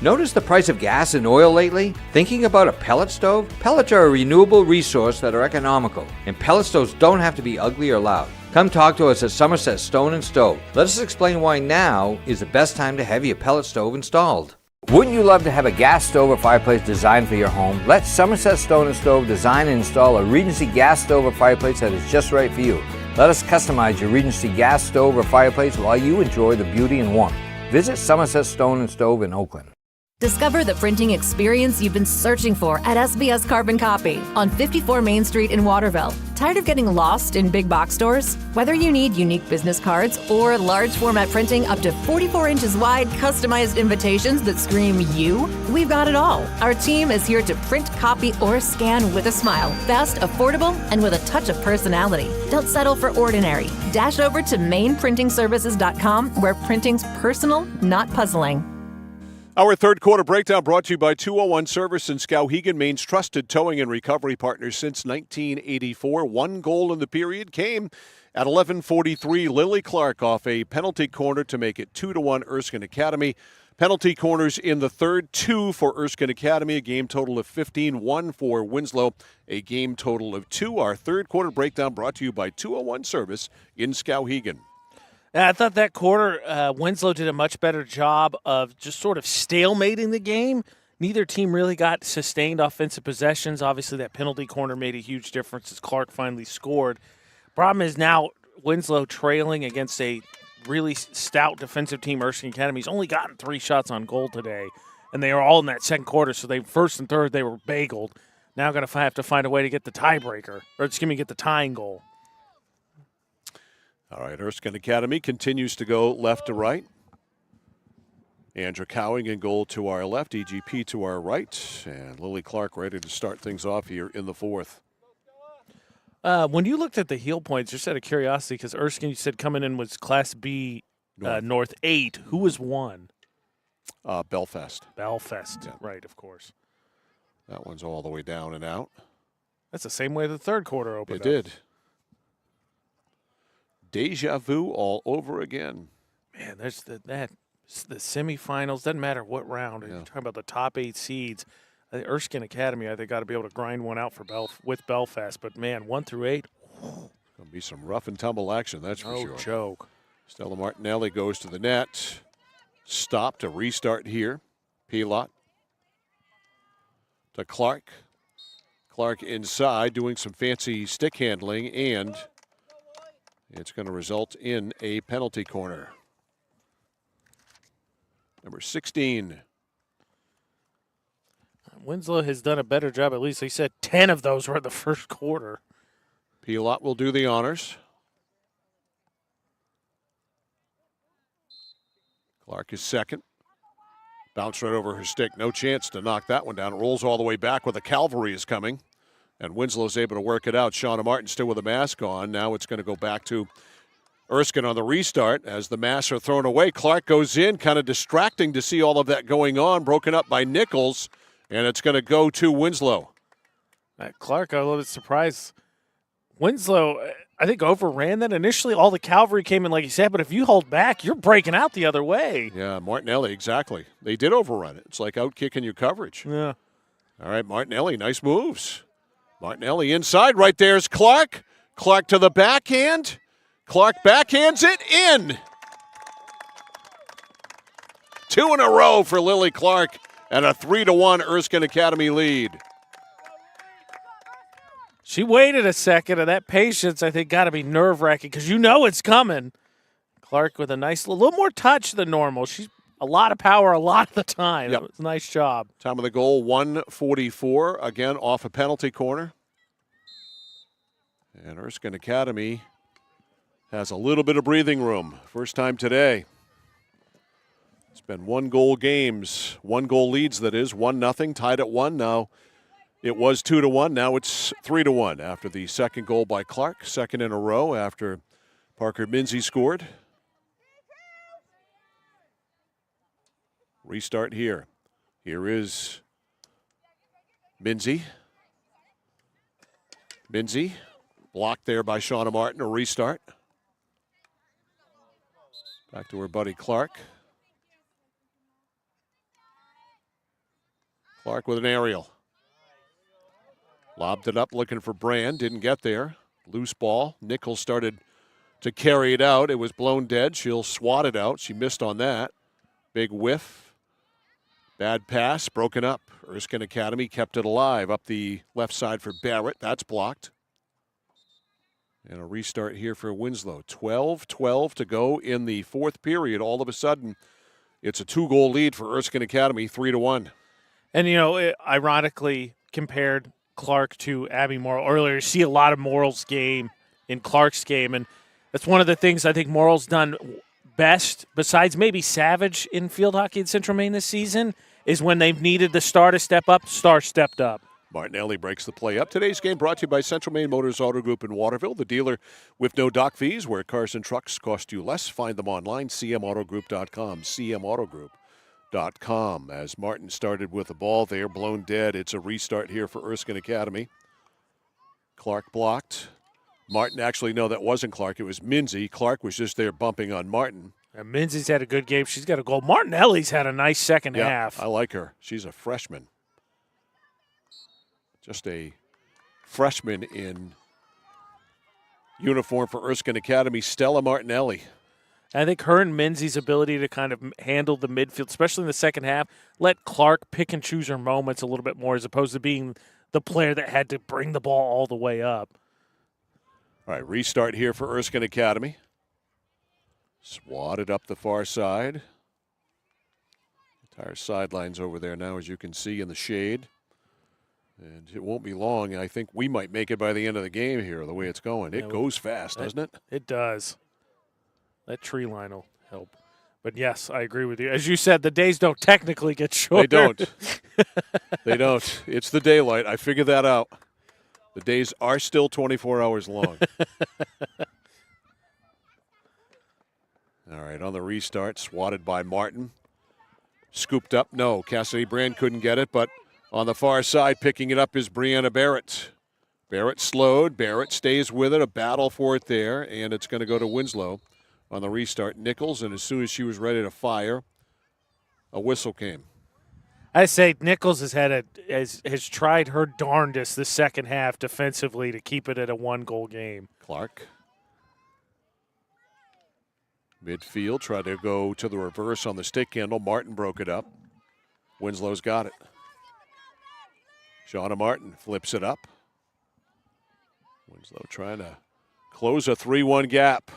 Notice the price of gas and oil lately? Thinking about a pellet stove? Pellets are a renewable resource that are economical, and pellet stoves don't have to be ugly or loud. Come talk to us at Somerset Stone & Stove. Let us explain why now is the best time to have your pellet stove installed. Wouldn't you love to have a gas stove or fireplace designed for your home? Let Somerset Stone & Stove design and install a Regency gas stove or fireplace that is just right for you. Let us customize your Regency gas stove or fireplace while you enjoy the beauty and warmth. Visit Somerset Stone & Stove in Oakland. Discover the printing experience you've been searching for at SBS Carbon Copy on 54 Main Street in Waterville. Tired of getting lost in big box stores? Whether you need unique business cards or large format printing up to 44 inches wide, customized invitations that scream you, we've got it all. Our team is here to print, copy, or scan with a smile. Fast, affordable, and with a touch of personality. Don't settle for ordinary. Dash over to mainprintingservices.com where printing's personal, not puzzling. Our third quarter breakdown brought to you by 201 Service in Skowhegan, Maine's trusted towing and recovery partner since 1984. One goal in the period came at 11:43. Lily Clark off a penalty corner to make it 2-1 Erskine Academy. Penalty corners in the third, 2 for Erskine Academy, a game total of 15, 1 for Winslow, a game total of 2. Our third quarter breakdown brought to you by 201 Service in Skowhegan. I thought that quarter, Winslow did a much better job of just sort of stalemating the game. Neither team really got sustained offensive possessions. Obviously, that penalty corner made a huge difference as Clark finally scored. Problem is now Winslow trailing against a really stout defensive team, Erskine Academy. He's only gotten 3 shots on goal today, and they were all in that second quarter, so they first and third they were bageled. Now going to have to find a way to get the tiebreaker, or get the tying goal. All right, Erskine Academy continues to go left to right. Andrew Cowing in goal to our left, EGP to our right, and Lily Clark ready to start things off here in the fourth. When you looked at the heel points, just out of curiosity, because Erskine, you said coming in was Class B North 8. Who was 1? Belfast. Belfast, yeah. Right, of course. That one's all the way down and out. That's the same way the third quarter opened up. It did. Deja vu all over again. Man, there's the semifinals. Doesn't matter what round. Yeah. You're talking about the top 8 seeds. Erskine Academy, I think, got to be able to grind one out for with Belfast. But man, 1 through 8, going to be some rough and tumble action. That's for sure. No joke. Stella Martinelli goes to the net. Stop to restart here. Pilot to Clark. Clark inside, doing some fancy stick handling, and it's going to result in a penalty corner. Number 16. Winslow has done a better job. At least they said 10 of those were in the first quarter. Pilot will do the honors. Clark is second. Bounced right over her stick. No chance to knock that one down. It rolls all the way back where the cavalry is coming. And Winslow's able to work it out. Shauna Martin still with a mask on. Now it's going to go back to Erskine on the restart as the masks are thrown away. Clark goes in, kind of distracting to see all of that going on. Broken up by Nichols, and it's going to go to Winslow. Clark, I'm a little bit surprised. Winslow, I think, overran that. Initially, all the cavalry came in, like you said, but if you hold back, you're breaking out the other way. Yeah, Martinelli, exactly. They did overrun it. It's like out-kicking your coverage. Yeah. All right, Martinelli, nice moves. Martinelli inside, right there's Clark. Clark to the backhand. Clark backhands it in. 2 in a row for Lily Clark and a 3-1 Erskine Academy lead. She waited a second, and that patience, I think, got to be nerve-wracking because you know it's coming. Clark with a nice, a little more touch than normal. She's a lot of power a lot of the time. Yep. It was a nice job. Time of the goal, 1:44. Again, off a penalty corner. And Erskine Academy has a little bit of breathing room. First time today. It's been 1-goal games, 1-goal leads, that is, 1-0, tied at 1. Now it was 2-1. Now it's 3-1 after the second goal by Clark, second in a row after Parker Minzy scored. Restart here. Here is Minzy. Minzy blocked there by Shauna Martin. A restart. Back to her buddy Clark. Clark with an aerial. Lobbed it up looking for Brand. Didn't get there. Loose ball. Nichols started to carry it out. It was blown dead. She'll swat it out. She missed on that. Big whiff. Bad pass. Broken up. Erskine Academy kept it alive. Up the left side for Barrett. That's blocked. And a restart here for Winslow. 12-12 to go in the fourth period. All of a sudden, it's a 2-goal lead for Erskine Academy, 3-1. And, ironically, compared Clark to Abby Morrill earlier, you see a lot of Morrill's game in Clark's game. And that's one of the things I think Morrill's done best, besides maybe Savage in field hockey in Central Maine this season, is when they've needed the star to step up, star stepped up. Martinelli breaks the play up. Today's game brought to you by Central Maine Motors Auto Group in Waterville, the dealer with no dock fees, where cars and trucks cost you less. Find them online, cmautogroup.com, cmautogroup.com. As Martin started with the ball there, blown dead. It's a restart here for Erskine Academy. Clark blocked. Martin, actually, no, that wasn't Clark. It was Minzy. Clark was just there bumping on Martin. And Minzy's had a good game. She's got a goal. Martinelli's had a nice second half. I like her. She's a freshman. Just a freshman in uniform for Erskine Academy, Stella Martinelli. I think her and Minzy's ability to kind of handle the midfield, especially in the second half, let Clark pick and choose her moments a little bit more as opposed to being the player that had to bring the ball all the way up. All right, restart here for Erskine Academy. Swatted up the far side. Entire sidelines over there now, as you can see in the shade. And it won't be long. I think we might make it by the end of the game here, the way it's going. It goes fast, doesn't it? It does. That tree line will help. But, yes, I agree with you. As you said, the days don't technically get shorter. They don't. They don't. It's the daylight. I figured that out. The days are still 24 hours long. All right, on the restart, swatted by Martin. Scooped up. No, Cassidy Brand couldn't get it, but on the far side, picking it up is Brianna Barrett. Barrett slowed. Barrett stays with it. A battle for it there, and it's going to go to Winslow on the restart. Nichols, and as soon as she was ready to fire, a whistle came. I say Nichols has tried her darndest this second half defensively to keep it at a 1-goal game. Clark. Midfield, tried to go to the reverse on the stick handle. Martin broke it up. Winslow's got it. Shauna Martin flips it up. Winslow trying to close a 3-1 gap.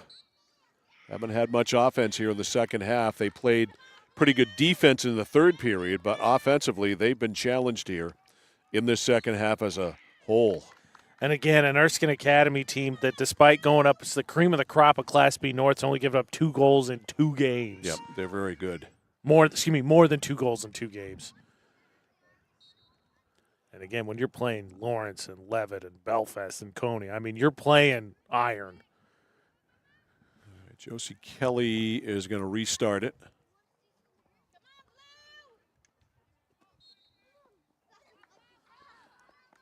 Haven't had much offense here in the second half. They played pretty good defense in the third period, but offensively they've been challenged here in this second half as a whole. And again, an Erskine Academy team that despite going up, it's the cream of the crop of Class B North's only given up 2 goals in 2 games. Yep, they're very good. More than 2 goals in 2 games. And again, when you're playing Lawrence and Levitt and Belfast and Coney, I mean, you're playing iron. All right, Josie Kelly is going to restart it.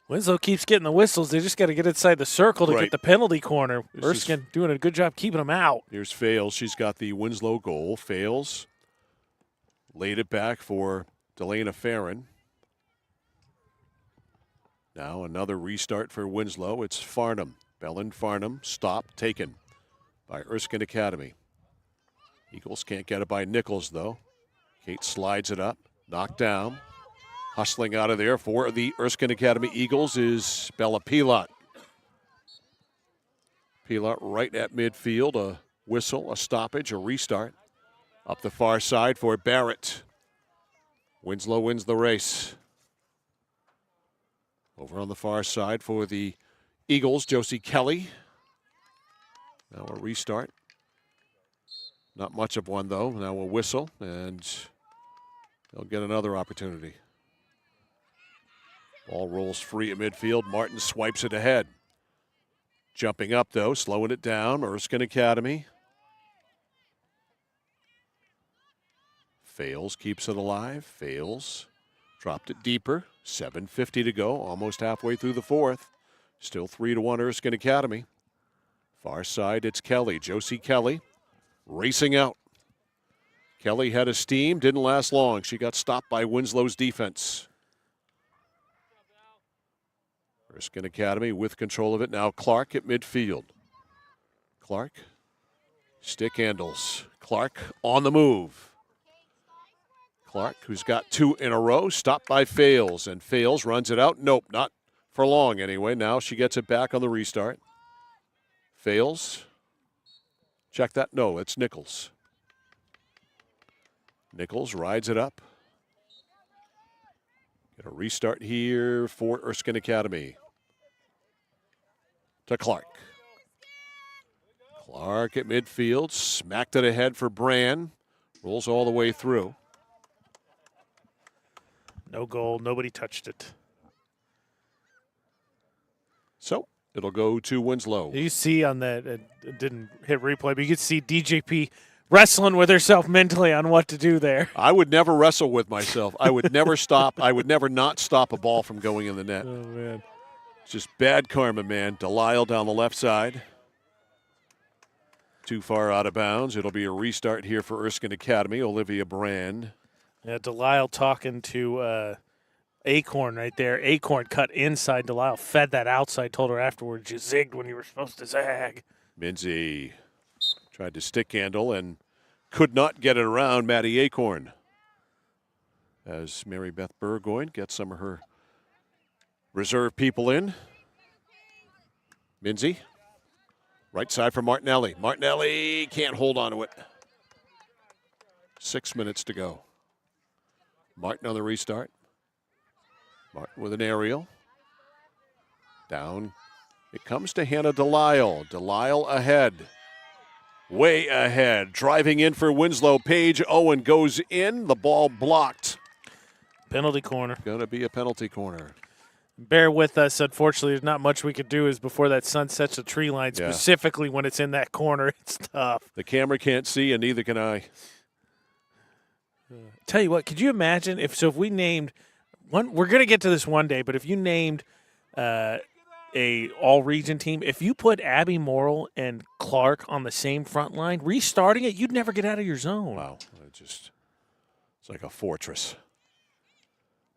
Winslow keeps getting the whistles. They just got to get inside the circle to Right. get the penalty corner. Erskine doing a good job keeping them out. Here's Fales. She's got the Winslow goal. Fales laid it back for Delana Farron. Now another restart for Winslow. It's Farnham. Bellin Farnham stopped, taken by Erskine Academy. Eagles can't get it by Nichols, though. Kate slides it up, knocked down. Hustling out of there for the Erskine Academy Eagles is Bella Pilot. Pilot right at midfield. A whistle, a stoppage, a restart. Up the far side for Barrett. Winslow wins the race. Over on the far side for the Eagles, Josie Kelly. Now a restart. Not much of one, though. Now a whistle, and they'll get another opportunity. Ball rolls free at midfield. Martin swipes it ahead. Jumping up, though, slowing it down. Erskine Academy. Fails, keeps it alive. Fails. Dropped it deeper. 7:50 to go, almost halfway through the fourth. Still 3-1 Erskine Academy. Far side, it's Kelly. Josie Kelly racing out. Kelly had a steam, didn't last long. She got stopped by Winslow's defense. Erskine Academy with control of it. Now Clark at midfield. Clark, stick handles. Clark on the move. Clark, who's got 2 in a row, stopped by Fales, and Fales runs it out. Nope, not for long anyway. Now she gets it back on the restart. Fales. Check that. No, it's Nichols. Nichols rides it up. Get a restart here for Erskine Academy. To Clark. Clark at midfield. Smacked it ahead for Brand. Rolls all the way through. No goal. Nobody touched it. So it'll go to Winslow. You see on that, it didn't hit replay, but you could see DJP wrestling with herself mentally on what to do there. I would never wrestle with myself. I would never stop. I would never not stop a ball from going in the net. Oh, man. It's just bad karma, man. Delisle down the left side. Too far out of bounds. It'll be a restart here for Erskine Academy. Olivia Brand. Yeah, Delisle talking to Acorn right there. Acorn cut inside. Delisle fed that outside, told her afterwards, you zigged when you were supposed to zag. Minzy tried to stick handle and could not get it around Maddie Acorn. As Mary Beth Burgoyne gets some of her reserve people in. Minzy. Right side for Martinelli. Martinelli can't hold on to it. 6 minutes to go. Martin on the restart. Martin with an aerial. Down. It comes to Hannah Delisle. Delisle ahead. Way ahead. Driving in for Winslow. Paige Owen goes in. The ball blocked. Penalty corner. Going to be a penalty corner. Bear with us. Unfortunately, there's not much we could do is before that sun sets the tree line, specifically when it's in that corner. It's tough. The camera can't see, and neither can I. Tell you what, could you imagine if we named one? We're going to get to this one day, but if you named a all-region team, if you put Abby Morrill and Clark on the same front line, restarting it, you'd never get out of your zone. Wow, it's like a fortress.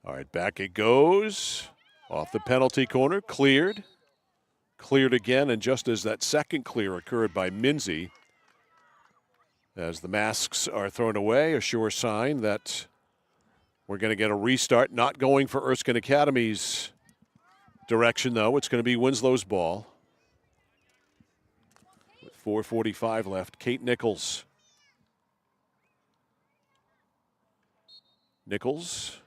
All right, back it goes. Off the penalty corner, cleared. Cleared again, and just as that second clear occurred by Minzy, as the masks are thrown away, a sure sign that we're going to get a restart. Not going for Erskine Academy's direction, though. It's going to be Winslow's ball. With 4:45 left, Kate Nichols. Nichols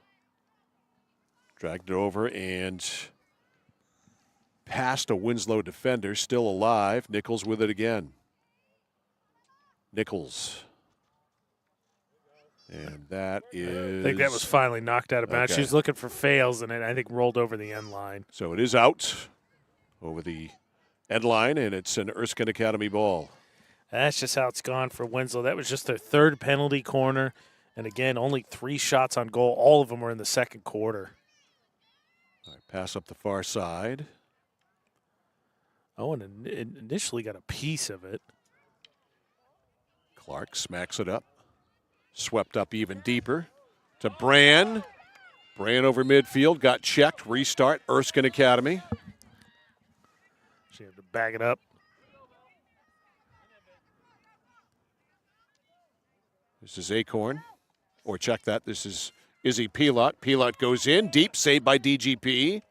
dragged it over and past a Winslow defender, still alive. Nichols with it again. Nichols. And that is... I think that was finally knocked out of bounds. Okay. She was looking for fails, and it, I think, rolled over the end line. So it is out over the end line, and it's an Erskine Academy ball. That's just how it's gone for Winslow. That was just their third penalty corner. And, again, only 3 shots on goal. All of them were in the second quarter. All right, pass up the far side. Owen initially got a piece of it. Clark smacks it up. Swept up even deeper to Brand. Brand over midfield, got checked. Restart, Erskine Academy. She had to bag it up. This is Acorn. Or check that, this is Izzy Pilot. Pilot goes in, deep, saved by DGP.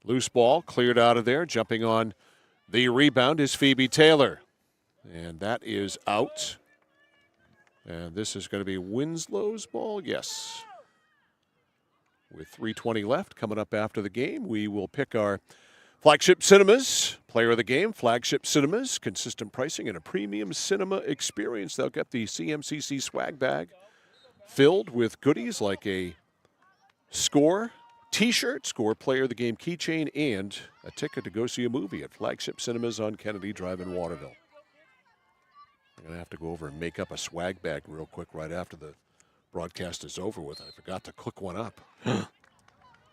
Loose ball, cleared out of there. Jumping on the rebound is Phoebe Taylor. And that is out. And this is going to be Winslow's ball. Yes. With 3:20 left, coming up after the game, we will pick our Flagship Cinemas player of the game. Flagship Cinemas, consistent pricing and a premium cinema experience. They'll get the CMCC swag bag filled with goodies like a Score T-shirt, Score player of the game keychain, and a ticket to go see a movie at Flagship Cinemas on Kennedy Drive in Waterville. I'm going to have to go over and make up a swag bag real quick right after the broadcast is over with. I forgot to cook one up.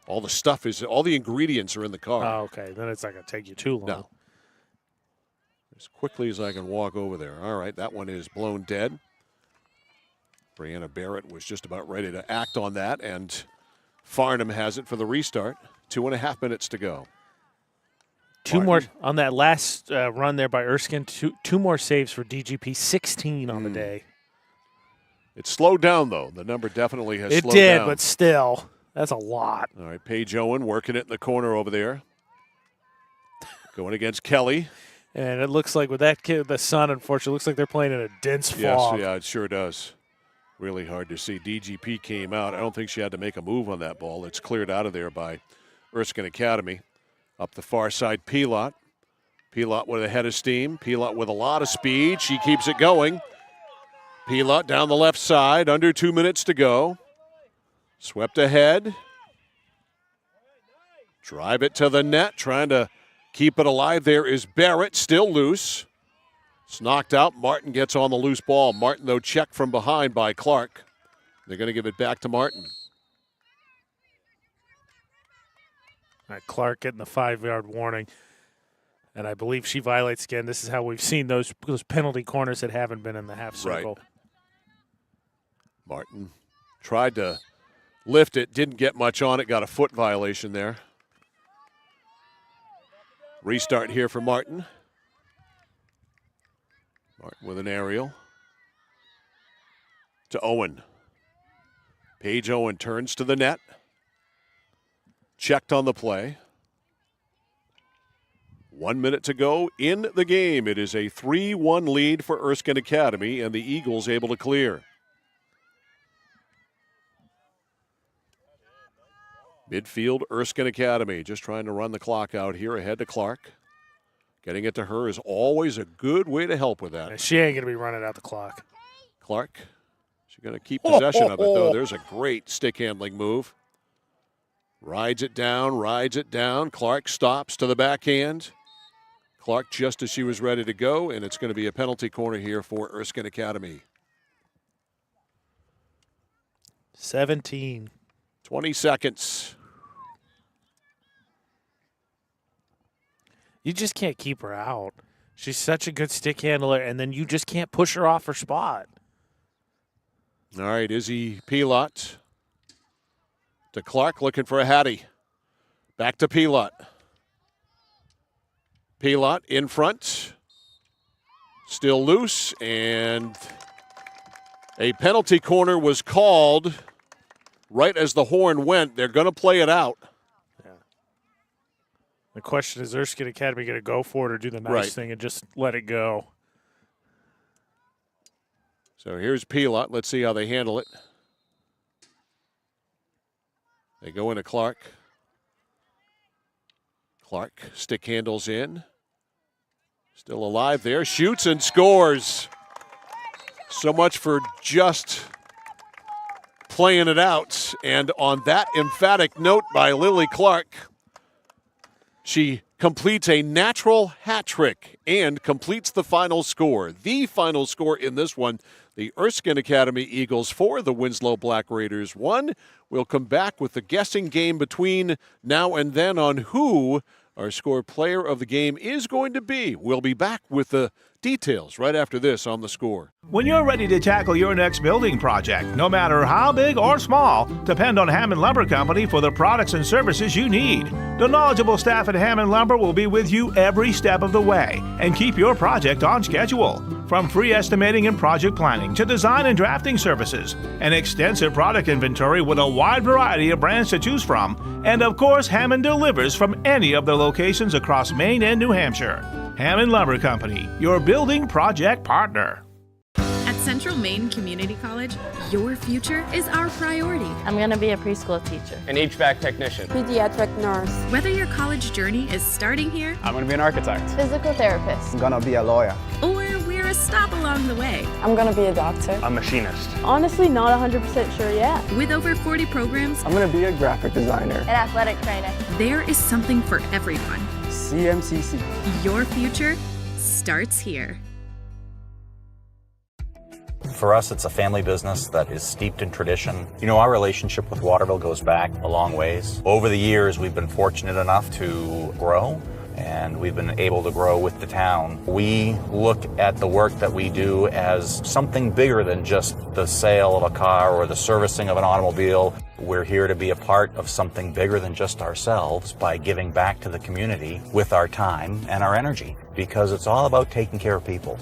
All the ingredients are in the car. Oh, okay. Then it's not going to take you too long. No. As quickly as I can walk over there. All right, that one is blown dead. Brianna Barrett was just about ready to act on that, and Farnham has it for the restart. 2.5 minutes to go. Two more on that last run there by Erskine. Two more saves for DGP. 16 on the day. It slowed down, though. The number definitely has slowed down. It did, but still, that's a lot. All right, Paige Owen working it in the corner over there. Going against Kelly. And it looks like with that kid, the sun, unfortunately, looks like they're playing in a dense fog. Yes, yeah, it sure does. Really hard to see. DGP came out. I don't think she had to make a move on that ball. It's cleared out of there by Erskine Academy. Up the far side, Pilot. Pilot with a head of steam. Pilot with a lot of speed. She keeps it going. Pilot down the left side. Under 2 minutes to go. Swept ahead. Drive it to the net. Trying to keep it alive. There is Barrett. Still loose. It's knocked out. Martin gets on the loose ball. Martin, though, checked from behind by Clark. They're going to give it back to Martin. All right, Clark getting the 5-yard warning. And I believe she violates again. This is how we've seen those penalty corners that haven't been in the half circle. Right. Martin tried to lift it. Didn't get much on it. Got a foot violation there. Restart here for Martin. Martin with an aerial. To Owen. Paige Owen turns to the net. Checked on the play. 1 minute to go in the game. It is a 3-1 lead for Erskine Academy, and the Eagles able to clear. Midfield, Erskine Academy, just trying to run the clock out here ahead to Clark. Getting it to her is always a good way to help with that. And she ain't going to be running out the clock. Clark, she's going to keep possession of it, though. There's a great stick handling move. Rides it down. Clark stops to the backhand. Clark just as she was ready to go, and it's going to be a penalty corner here for Erskine Academy. 17. 20 seconds. You just can't keep her out. She's such a good stick handler, and then you just can't push her off her spot. All right, Izzy Pilot to Clark, looking for a Hattie. Back to Pilot. Pilot in front. Still loose, and a penalty corner was called right as the horn went. They're going to play it out. Yeah. The question is Erskine Academy going to go for it or do the nice thing and just let it go? So here's Pilot. Let's see how they handle it. They go into Clark. Clark stick handles in. Still alive there. Shoots and scores. So much for just playing it out. And on that emphatic note by Lily Clark, she completes a natural hat trick and completes the final score. The final score in this one, the Erskine Academy Eagles 4, the Winslow Black Raiders 1. We'll come back with the guessing game between now and then on who our score player of the game is going to be. We'll be back with the details right after this on The Score. When you're ready to tackle your next building project, no matter how big or small, depend on Hammond Lumber Company for the products and services you need. The knowledgeable staff at Hammond Lumber will be with you every step of the way and keep your project on schedule. From free estimating and project planning to design and drafting services, an extensive product inventory with a wide variety of brands to choose from, and of course Hammond delivers from any of their locations across Maine and New Hampshire. Hammond Lumber Company, your building project partner. At Central Maine Community College, your future is our priority. I'm going to be a preschool teacher. An HVAC technician. Pediatric nurse. Whether your college journey is starting here, I'm going to be an architect. Physical therapist. I'm going to be a lawyer. Or we're a stop along the way. I'm going to be a doctor. A machinist. Honestly, not 100% sure yet. With over 40 programs, I'm going to be a graphic designer. An athletic trainer. There is something for everyone. CMCC. Your future starts here. For us, it's a family business that is steeped in tradition. You know, our relationship with Waterville goes back a long ways. Over the years, we've been fortunate enough to grow, and we've been able to grow with the town. We look at the work that we do as something bigger than just the sale of a car or the servicing of an automobile. We're here to be a part of something bigger than just ourselves by giving back to the community with our time and our energy, because it's all about taking care of people.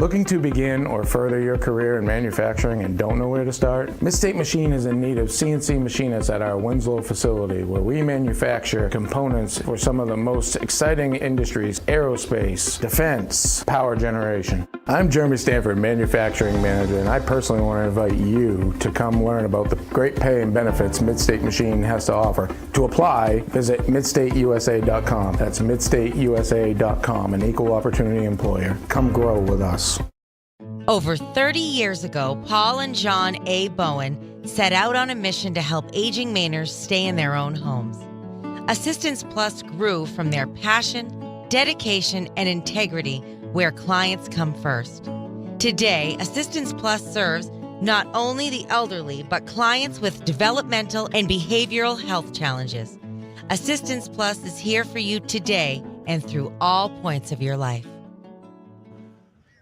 Looking to begin or further your career in manufacturing and don't know where to start? Midstate Machine is in need of CNC machinists at our Winslow facility, where we manufacture components for some of the most exciting industries: aerospace, defense, power generation. I'm Jeremy Stanford, manufacturing manager, and I personally want to invite you to come learn about the great pay and benefits Midstate Machine has to offer. To apply, visit midstateusa.com. That's midstateusa.com, an equal opportunity employer. Come grow with us. Over 30 years ago, Paul and John A. Bowen set out on a mission to help aging Mainers stay in their own homes. Assistance Plus grew from their passion, dedication, and integrity, where clients come first. Today, Assistance Plus serves not only the elderly, but clients with developmental and behavioral health challenges. Assistance Plus is here for you today and through all points of your life.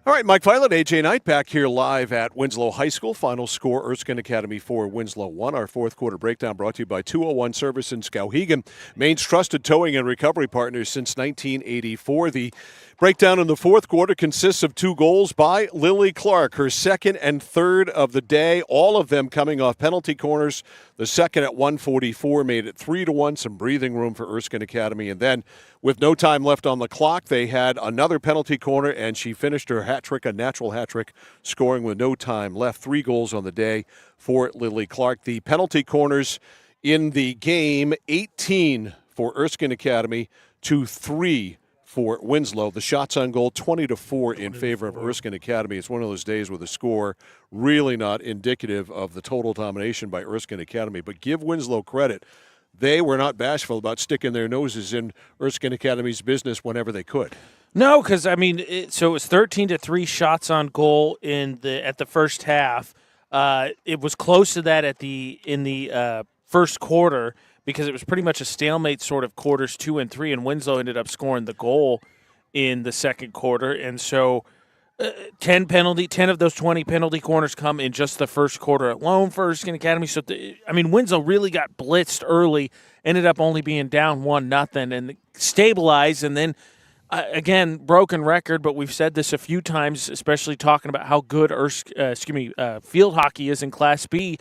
All right, Mike Violet, AJ Knight back here live at Winslow High School. Final score, Erskine Academy 4, Winslow 1. Our fourth quarter breakdown brought to you by 201 Service in Skowhegan, Maine's trusted towing and recovery partners since 1984. The breakdown in the fourth quarter consists of 2 goals by Lily Clark, her second and third of the day, all of them coming off penalty corners. The second at 1:44 made it 3-1, some breathing room for Erskine Academy. And then with no time left on the clock, they had another penalty corner, and she finished her hat trick, a natural hat trick, scoring with no time left. 3 goals on the day for Lily Clark. The penalty corners in the game, 18 for Erskine Academy to 3 for Winslow. The shots on goal, 20-4 in favor of Erskine Academy. It's one of those days where the score really not indicative of the total domination by Erskine Academy. But give Winslow credit. They were not bashful about sticking their noses in Erskine Academy's business whenever they could. No, because, I mean, so it was 13-3 shots on goal at the first half. It was close to that in the first quarter, because it was pretty much a stalemate sort of quarters 2 and 3, and Winslow ended up scoring the goal in the second quarter. And so 10 of those 20 penalty corners come in just the first quarter alone for Erskine Academy. So, Winslow really got blitzed early, ended up only being down 1-0, and stabilized. And then, again, broken record, but we've said this a few times, especially talking about how good field hockey is in Class B.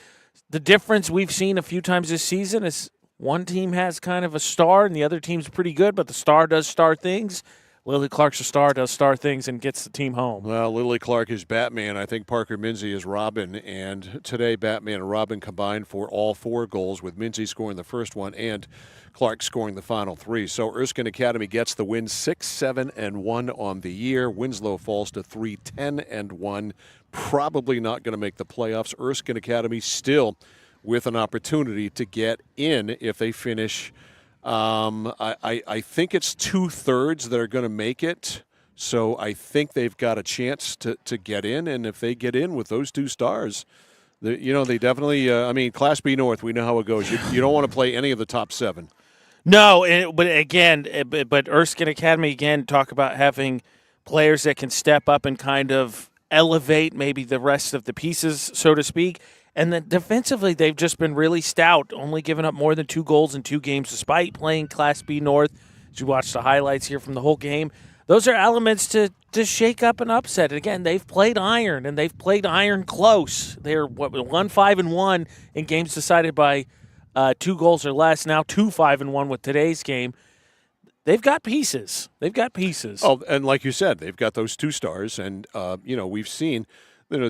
The difference we've seen a few times this season is one team has kind of a star and the other team's pretty good, but the star does star things. Lily Clark's a star, does star things, and gets the team home. Well, Lily Clark is Batman. I think Parker Minzy is Robin. And today, Batman and Robin combined for all 4 goals, with Minzy scoring the first one and Clark scoring the final 3. So Erskine Academy gets the win, 6-7-1 on the year. Winslow falls to 3-10-1. Probably not going to make the playoffs. Erskine Academy still with an opportunity to get in if they finish. I think it's 2/3 that are going to make it. So I think they've got a chance to get in. And if they get in with those 2 stars, they definitely, Class B North, we know how it goes. You don't want to play any of the top 7. No, but Erskine Academy, again, talk about having players that can step up and kind of elevate maybe the rest of the pieces, so to speak. And then defensively, they've just been really stout, only giving up more than 2 goals in 2 games despite playing Class B North. As you watch the highlights here from the whole game, those are elements to shake up an upset. And again, they've played iron, and they've played iron close. They're 1-5-1 in games decided by 2 goals or less, now 2-5-1 with today's game. they've got pieces. Oh, and like you said, they've got those 2 stars, and we've seen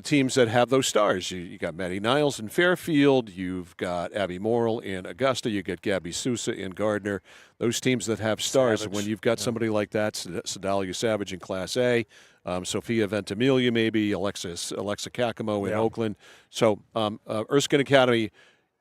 teams that have those stars. You got Maddie Niles in Fairfield. You've got Abby Morrill in Augusta. You get Gabby Sousa in Gardner. Those teams that have stars. Savage. When you've got somebody like that, Sedalia Savage in Class A, Sophia Ventimiglia maybe, Alexa Kakamo in Oakland. So Erskine Academy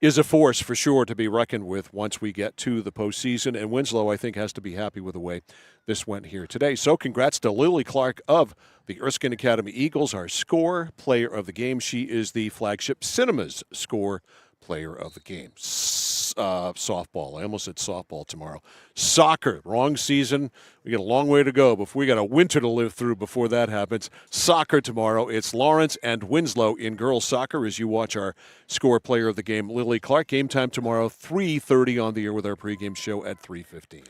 is a force for sure to be reckoned with once we get to the postseason. And Winslow, I think, has to be happy with the way this went here today. So congrats to Lily Clark of the Erskine Academy Eagles, our score player of the game. She is the Flagship Cinemas score player of the game. Softball. I almost said softball tomorrow. Soccer. Wrong season. We got a long way to go, but we got a winter to live through before that happens. Soccer tomorrow. It's Lawrence and Winslow in girls soccer as you watch our score player of the game, Lily Clark. Game time tomorrow, 3:30 on the air with our pregame show at 3:15.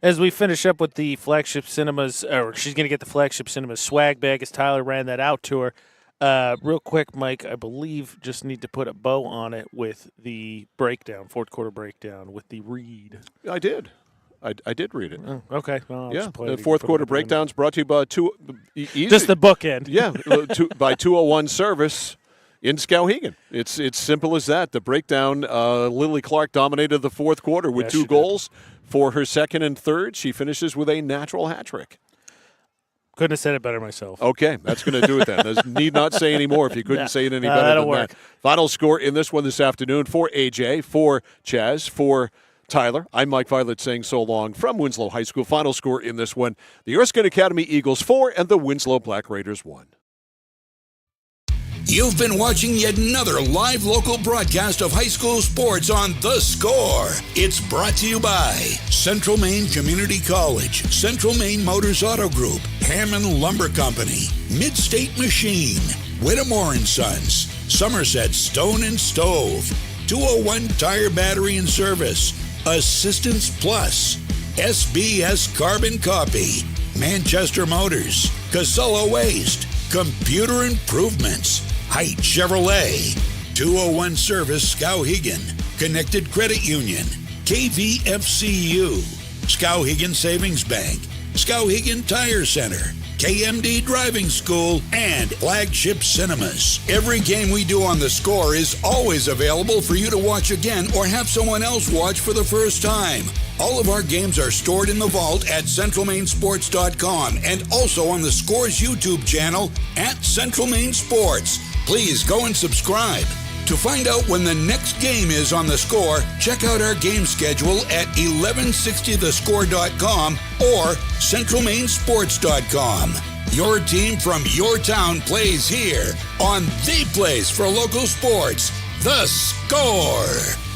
As we finish up with the Flagship Cinemas, or she's going to get the Flagship Cinemas swag bag as Tyler ran that out to her. Real quick, Mike, I believe just need to put a bow on it with the breakdown, fourth quarter breakdown, with the read. I did. I did read it. Oh, okay. Well, yeah, the fourth quarter breakdowns brought to you by just the bookend. Yeah, by 201 Service in Skowhegan. It's simple as that. The breakdown, Lily Clark dominated the fourth quarter with 2 goals. For her second and third, she finishes with a natural hat trick. Couldn't have said it better myself. Okay, that's going to do it then. There's need not say any more if you couldn't say it any better than that. Final score in this one this afternoon for AJ, for Chaz, for Tyler. I'm Mike Violet saying so long from Winslow High School. Final score in this one, the Erskine Academy Eagles 4 and the Winslow Black Raiders 1. You've been watching yet another live local broadcast of high school sports on The Score. It's brought to you by Central Maine Community College, Central Maine Motors Auto Group, Hammond Lumber Company, Mid-State Machine, Whittemore & Sons, Somerset Stone and Stove, 201 Tire Battery and Service, Assistance Plus, SBS Carbon Copy, Manchester Motors, Casella Waste, Computer Improvements, Height Chevrolet, 201 Service Skowhegan, Connected Credit Union, KVFCU, Skowhegan Savings Bank, Skowhegan Tire Center, KMD Driving School, and Flagship Cinemas. Every game we do on The Score is always available for you to watch again or have someone else watch for the first time. All of our games are stored in the vault at CentralMaineSports.com and also on The Score's YouTube channel at Central Maine Sports. Please go and subscribe. To find out when the next game is on The Score, check out our game schedule at 1160thescore.com or CentralMaineSports.com. Your team from your town plays here on the place for local sports, The Score.